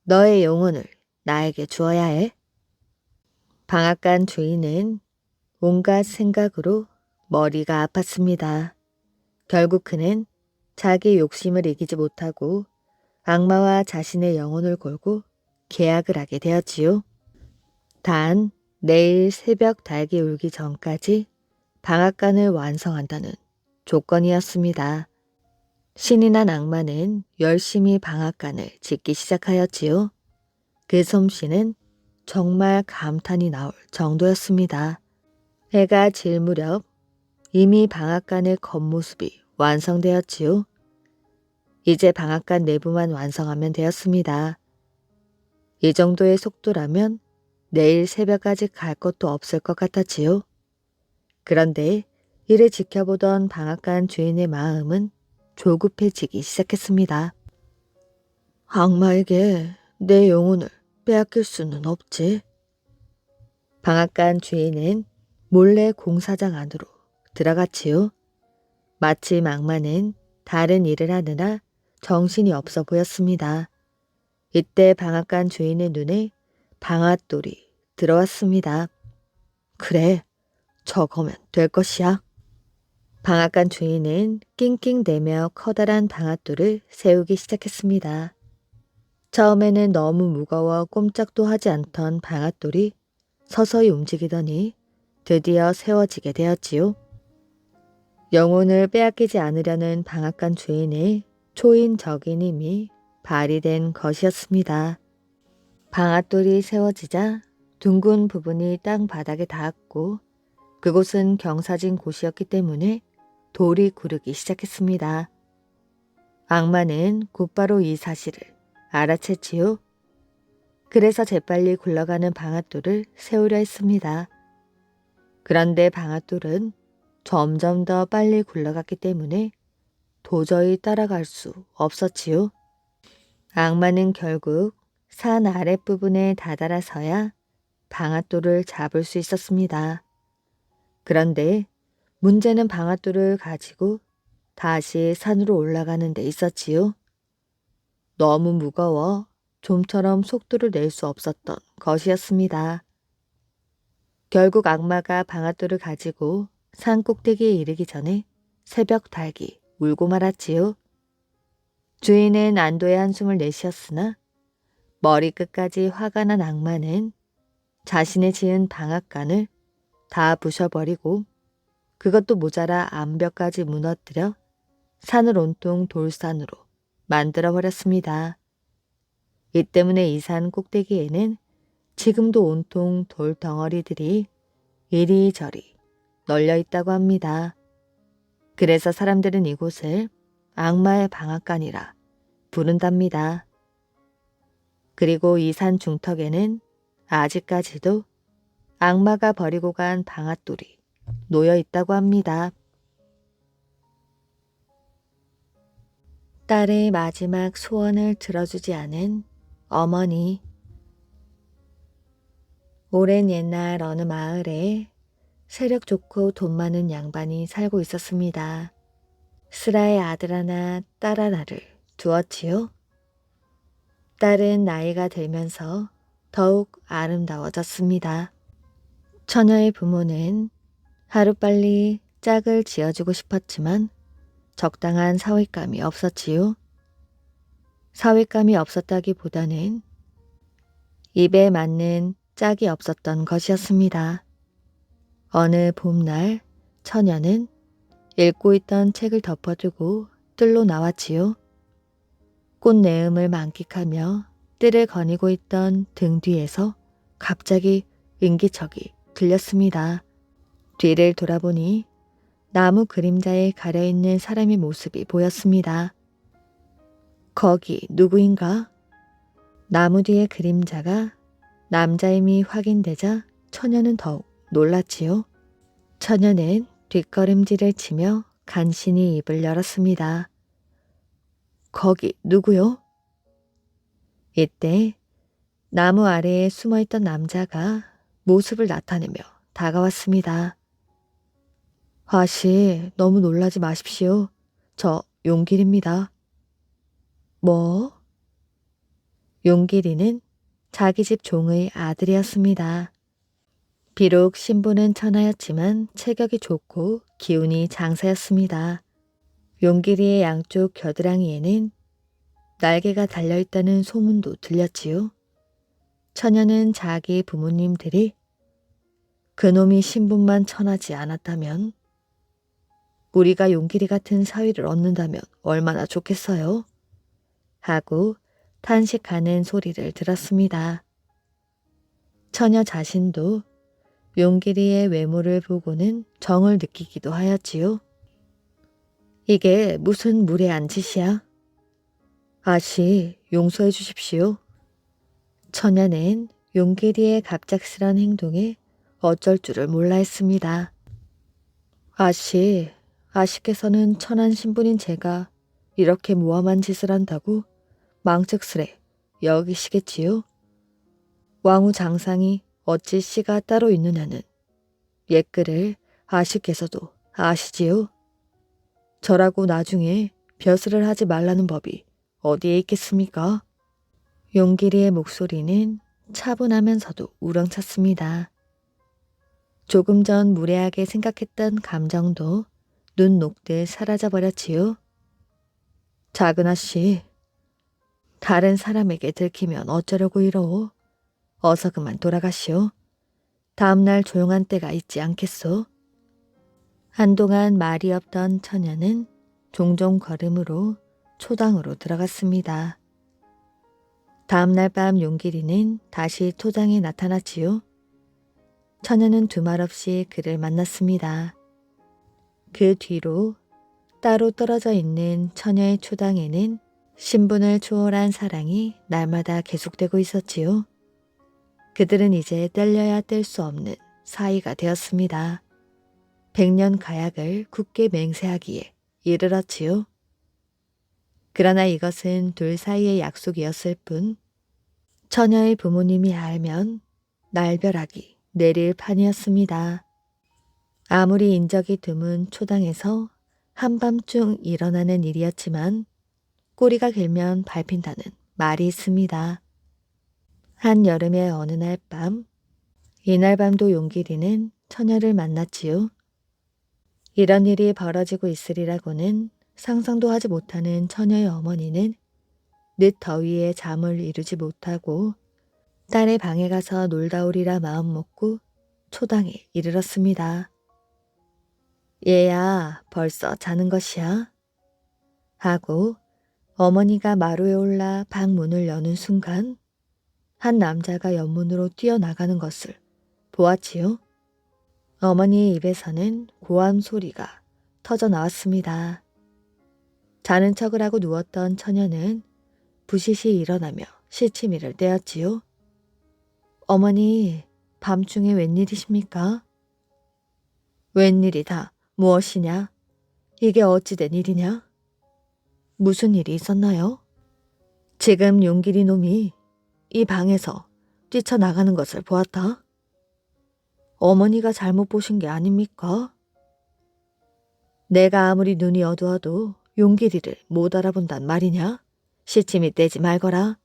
Speaker 1: 너의 영혼을 나에게 주어야 해. 방앗간 주인은 온갖 생각으로 머리가 아팠습니다. 결국 그는 자기 욕심을 이기지 못하고 악마와 자신의 영혼을 걸고 계약을 하게 되었지요. 단 내일 새벽 닭이 울기 전까지 방앗간을 완성한다는 조건이었습니다. 신이 난 악마는 열심히 방앗간을 짓기 시작하였지요. 그 솜씨는 정말 감탄이 나올 정도였습니다. 해가 질 무렵 이미 방앗간의 겉모습이 완성되었지요. 이제 방앗간 내부만 완성하면 되었습니다. 이 정도의 속도라면 내일 새벽까지 갈 것도 없을 것 같았지요. 그런데 이를 지켜보던 방앗간 주인의 마음은 조급해지기 시작했습니다. 악마에게 내 영혼을 빼앗길 수는 없지. 방앗간 주인은 몰래 공사장 안으로 들어갔지요. 마침 악마는 다른 일을 하느라 정신이 없어 보였습니다. 이때 방앗간 주인의 눈에 방앗돌이 들어왔습니다. 그래, 저거면 될 것이야. 방앗간 주인은 낑낑대며 커다란 방앗돌을 세우기 시작했습니다. 처음에는 너무 무거워 꼼짝도 하지 않던 방앗돌이 서서히 움직이더니 드디어 세워지게 되었지요. 영혼을 빼앗기지 않으려는 방앗간 주인의 초인적인 힘이 발휘된 것이었습니다. 방앗돌이 세워지자 둥근 부분이 땅 바닥에 닿았고 그곳은 경사진 곳이었기 때문에 돌이 구르기 시작했습니다. 악마는 곧바로 이 사실을 알아챘지요. 그래서 재빨리 굴러가는 방앗돌을 세우려 했습니다. 그런데 방앗돌은 점점 더 빨리 굴러갔기 때문에 도저히 따라갈 수 없었지요. 악마는 결국 산 아랫부분에 다다라서야 방앗돌을 잡을 수 있었습니다. 그런데 문제는 방앗돌을 가지고 다시 산으로 올라가는 데 있었지요. 너무 무거워 좀처럼 속도를 낼 수 없었던 것이었습니다. 결국 악마가 방앗돌을 가지고 산 꼭대기에 이르기 전에 새벽 닭이 울고 말았지요. 주인은 안도의 한숨을 내쉬었으나 머리끝까지 화가 난 악마는 자신의 지은 방앗간을 다 부셔버리고 그것도 모자라 암벽까지 무너뜨려 산을 온통 돌산으로 만들어버렸습니다. 이 때문에 이 산 꼭대기에는 지금도 온통 돌덩어리들이 이리저리 널려 있다고 합니다. 그래서 사람들은 이곳을 악마의 방앗간이라 부른답니다. 그리고 이 산 중턱에는 아직까지도 악마가 버리고 간 방앗돌이 놓여 있다고 합니다. 딸의 마지막 소원을 들어주지 않은 어머니. 오랜 옛날 어느 마을에 세력 좋고 돈 많은 양반이 살고 있었습니다. 슬아의 아들 하나, 딸 하나를 두었지요. 딸은 나이가 들면서 더욱 아름다워졌습니다. 처녀의 부모는 하루빨리 짝을 지어주고 싶었지만 적당한 사윗감이 없었지요. 사윗감이 없었다기보다는 입에 맞는 짝이 없었던 것이었습니다. 어느 봄날 처녀는 읽고 있던 책을 덮어두고 뜰로 나왔지요. 꽃내음을 만끽하며 뜰을 거니고 있던 등 뒤에서 갑자기 인기척이 들렸습니다. 뒤를 돌아보니 나무 그림자에 가려있는 사람의 모습이 보였습니다. 거기 누구인가? 나무 뒤의 그림자가 남자임이 확인되자 처녀는 더욱 놀랐지요. 처녀는 뒷걸음질을 치며 간신히 입을 열었습니다. 거기 누구요? 이때 나무 아래에 숨어있던 남자가 모습을 나타내며 다가왔습니다. 화씨, 너무 놀라지 마십시오. 저 용길입니다. 뭐? 용길이는 자기 집 종의 아들이었습니다. 비록 신부는 천하였지만 체격이 좋고 기운이 장사였습니다. 용기리의 양쪽 겨드랑이에는 날개가 달려있다는 소문도 들렸지요. 처녀는 자기 부모님들이 그놈이 신분만 천하지 않았다면, 우리가 용기리 같은 사위를 얻는다면 얼마나 좋겠어요? 하고 탄식하는 소리를 들었습니다. 처녀 자신도 용기리의 외모를 보고는 정을 느끼기도 하였지요. 이게 무슨 무례한 짓이야? 아씨, 용서해 주십시오. 처녀는 용기리의 갑작스런 행동에 어쩔 줄을 몰라 했습니다. 아씨께서는 천한 신분인 제가 이렇게 모함한 짓을 한다고 망측스레 여기시겠지요? 왕후 장상이 어찌 씨가 따로 있느냐는 옛글을 아씨께서도 아시지요? 저라고 나중에 벼슬을 하지 말라는 법이 어디에 있겠습니까? 용기리의 목소리는 차분하면서도 우렁찼습니다. 조금 전 무례하게 생각했던 감정도 눈 녹듯 사라져버렸지요. 작은 아씨, 다른 사람에게 들키면 어쩌려고 이러오? 어서 그만 돌아가시오. 다음날 조용한 때가 있지 않겠소? 한동안 말이 없던 처녀는 종종 걸음으로 초당으로 들어갔습니다. 다음날 밤 용기리는 다시 초당에 나타났지요. 처녀는 두말 없이 그를 만났습니다. 그 뒤로 따로 떨어져 있는 처녀의 초당에는 신분을 초월한 사랑이 날마다 계속되고 있었지요. 그들은 이제 뗄려야 뗄 수 없는 사이가 되었습니다. 100년 가약을 굳게 맹세하기에 이르렀지요. 그러나 이것은 둘 사이의 약속이었을 뿐 처녀의 부모님이 알면 날벼락이 내릴 판이었습니다. 아무리 인적이 드문 초당에서 한밤중 일어나는 일이었지만 꼬리가 길면 밟힌다는 말이 있습니다. 한여름의 어느 날 밤, 이날 밤도 용기리는 처녀를 만났지요. 이런 일이 벌어지고 있으리라고는 상상도 하지 못하는 처녀의 어머니는 늦 더위에 잠을 이루지 못하고 딸의 방에 가서 놀다 오리라 마음먹고 초당에 이르렀습니다. 얘야, 벌써 자는 것이야? 하고 어머니가 마루에 올라 방 문을 여는 순간 한 남자가 옆문으로 뛰어나가는 것을 보았지요. 어머니의 입에서는 고함 소리가 터져 나왔습니다. 자는 척을 하고 누웠던 처녀는 부시시 일어나며 시치미를 떼었지요. 어머니, 밤중에 웬일이십니까? 웬일이다. 무엇이냐? 이게 어찌된 일이냐? 무슨 일이 있었나요? 지금 용기리 놈이 이 방에서 뛰쳐나가는 것을 보았다. 어머니가 잘못 보신 게 아닙니까? 내가 아무리 눈이 어두워도 용기리를 못 알아본단 말이냐? 시침이 떼지 말거라.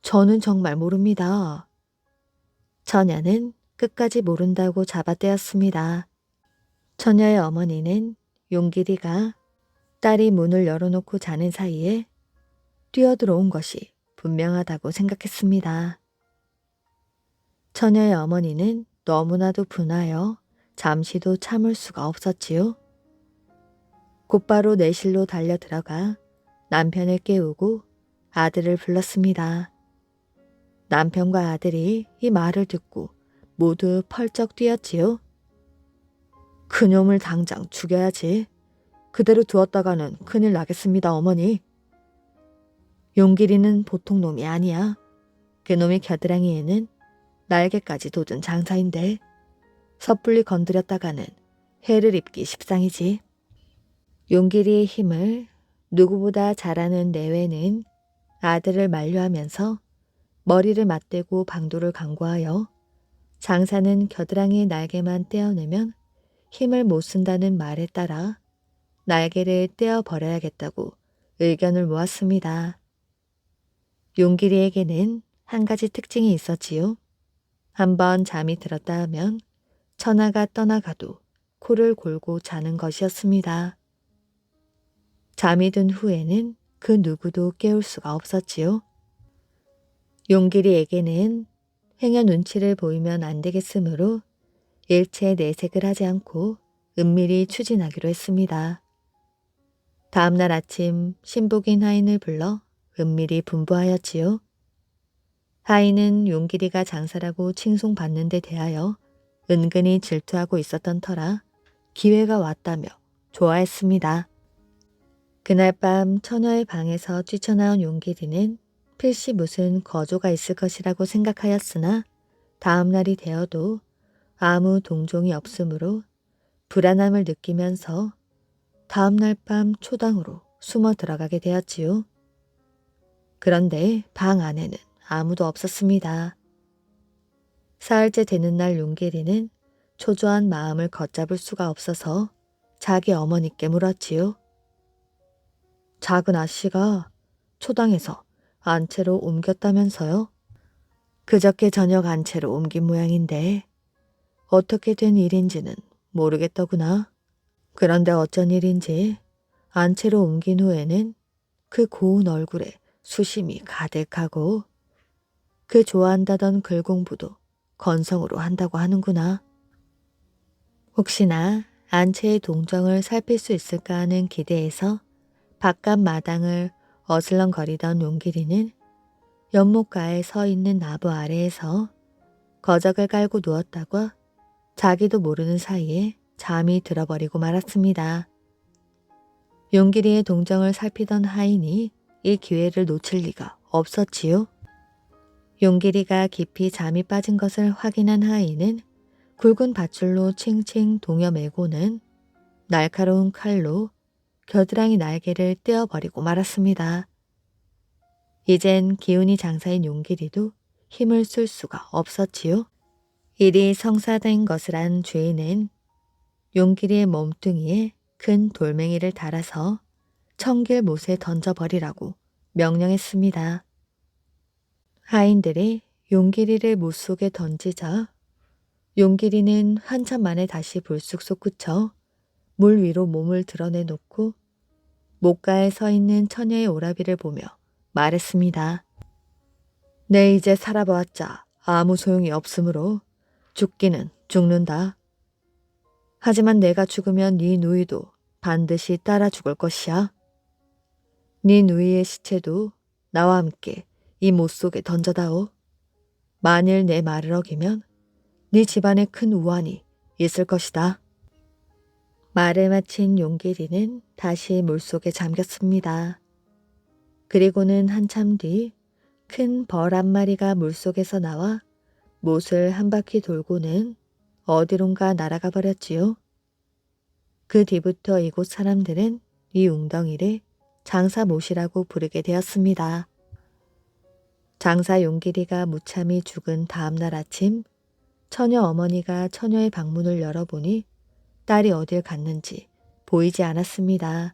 Speaker 1: 저는 정말 모릅니다. 처녀는 끝까지 모른다고 잡아떼었습니다. 처녀의 어머니는 용기리가 딸이 문을 열어놓고 자는 사이에 뛰어들어온 것이 분명하다고 생각했습니다. 처녀의 어머니는 너무나도 분하여 잠시도 참을 수가 없었지요. 곧바로 내실로 달려 들어가 남편을 깨우고 아들을 불렀습니다. 남편과 아들이 이 말을 듣고 모두 펄쩍 뛰었지요. 그놈을 당장 죽여야지. 그대로 두었다가는 큰일 나겠습니다, 어머니. 용기리는 보통 놈이 아니야. 그놈의 겨드랑이에는 날개까지 돋은 장사인데 섣불리 건드렸다가는 해를 입기 십상이지. 용기리의 힘을 누구보다 잘 아는 내외는 아들을 만류하면서 머리를 맞대고 방도를 강구하여 장사는 겨드랑이의 날개만 떼어내면 힘을 못 쓴다는 말에 따라 날개를 떼어버려야겠다고 의견을 모았습니다. 용기리에게는 한 가지 특징이 있었지요. 한번 잠이 들었다 하면 천하가 떠나가도 코를 골고 자는 것이었습니다. 잠이 든 후에는 그 누구도 깨울 수가 없었지요. 용길이에게는 행여 눈치를 보이면 안 되겠으므로 일체 내색을 하지 않고 은밀히 추진하기로 했습니다. 다음날 아침 신복인 하인을 불러 은밀히 분부하였지요. 하인은 용길이가 장사라고 칭송받는 데 대하여 은근히 질투하고 있었던 터라 기회가 왔다며 좋아했습니다. 그날 밤 처녀의 방에서 뛰쳐나온 용길이는 필시 무슨 거조가 있을 것이라고 생각하였으나 다음 날이 되어도 아무 동종이 없으므로 불안함을 느끼면서 다음 날 밤 초당으로 숨어 들어가게 되었지요. 그런데 방 안에는 아무도 없었습니다. 사흘째 되는 날 용길이는 초조한 마음을 걷잡을 수가 없어서 자기 어머니께 물었지요. 작은 아씨가 초당에서 안채로 옮겼다면서요? 그저께 저녁 안채로 옮긴 모양인데 어떻게 된 일인지는 모르겠더구나. 그런데 어쩐 일인지 안채로 옮긴 후에는 그 고운 얼굴에 수심이 가득하고 그 좋아한다던 글 공부도 건성으로 한다고 하는구나. 혹시나 안채의 동정을 살필 수 있을까 하는 기대에서 바깥 마당을 어슬렁거리던 용길이는 연못가에 서 있는 나무 아래에서 거적을 깔고 누웠다가 자기도 모르는 사이에 잠이 들어버리고 말았습니다. 용길이의 동정을 살피던 하인이 이 기회를 놓칠 리가 없었지요. 용길이가 깊이 잠이 빠진 것을 확인한 하인은 굵은 밧줄로 칭칭 동여매고는 날카로운 칼로 겨드랑이 날개를 떼어버리고 말았습니다. 이젠 기운이 장사인 용길이도 힘을 쓸 수가 없었지요. 일이 성사된 것을 안 죄인은 용길이의 몸뚱이에 큰 돌멩이를 달아서 청길 못에 던져버리라고 명령했습니다. 하인들이 용길이를 못 속에 던지자 용길이는 한참 만에 다시 불쑥 솟구쳐 물 위로 몸을 드러내놓고 목가에 서 있는 처녀의 오라비를 보며 말했습니다. 내 이제 살아보았자 아무 소용이 없으므로 죽기는 죽는다. 하지만 내가 죽으면 네 누이도 반드시 따라 죽을 것이야. 네 누이의 시체도 나와 함께 이 못 속에 던져다오. 만일 내 말을 어기면 네 집안에 큰 우환이 있을 것이다. 말을 마친 용길이는 다시 물속에 잠겼습니다. 그리고는 한참 뒤 큰 벌 한 마리가 물속에서 나와 못을 한 바퀴 돌고는 어디론가 날아가 버렸지요. 그 뒤부터 이곳 사람들은 이 웅덩이를 장사 못이라고 부르게 되었습니다. 장사 용길이가 무참히 죽은 다음 날 아침 처녀 어머니가 처녀의 방문을 열어보니 딸이 어딜 갔는지 보이지 않았습니다.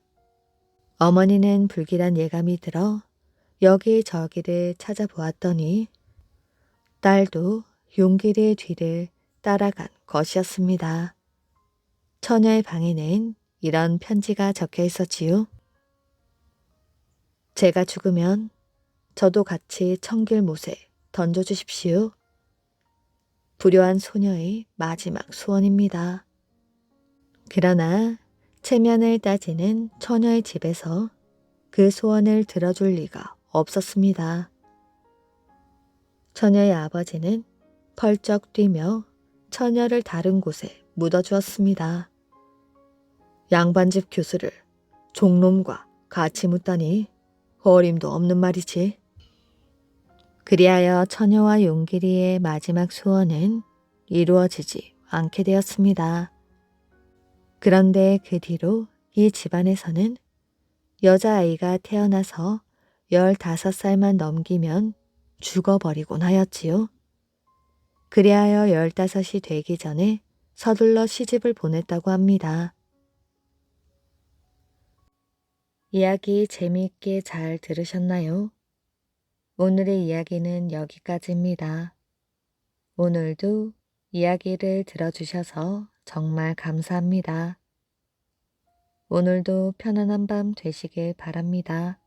Speaker 1: 어머니는 불길한 예감이 들어 여기저기를 찾아보았더니 딸도 용길이의 뒤를 따라간 것이었습니다. 처녀의 방에는 이런 편지가 적혀 있었지요. 제가 죽으면 저도 같이 청길못에 던져주십시오. 불효한 소녀의 마지막 소원입니다. 그러나 체면을 따지는 처녀의 집에서 그 소원을 들어줄 리가 없었습니다. 처녀의 아버지는 펄쩍 뛰며 처녀를 다른 곳에 묻어주었습니다. 양반집 교수를 종놈과 같이 묻다니 어림도 없는 말이지. 그리하여 처녀와 용길이의 마지막 소원은 이루어지지 않게 되었습니다. 그런데 그 뒤로 이 집안에서는 여자아이가 태어나서 15살만 넘기면 죽어버리곤 하였지요. 그리하여 15이 되기 전에 서둘러 시집을 보냈다고 합니다. 이야기 재미있게 잘 들으셨나요? 오늘의 이야기는 여기까지입니다. 오늘도 이야기를 들어주셔서 정말 감사합니다. 오늘도 편안한 밤 되시길 바랍니다.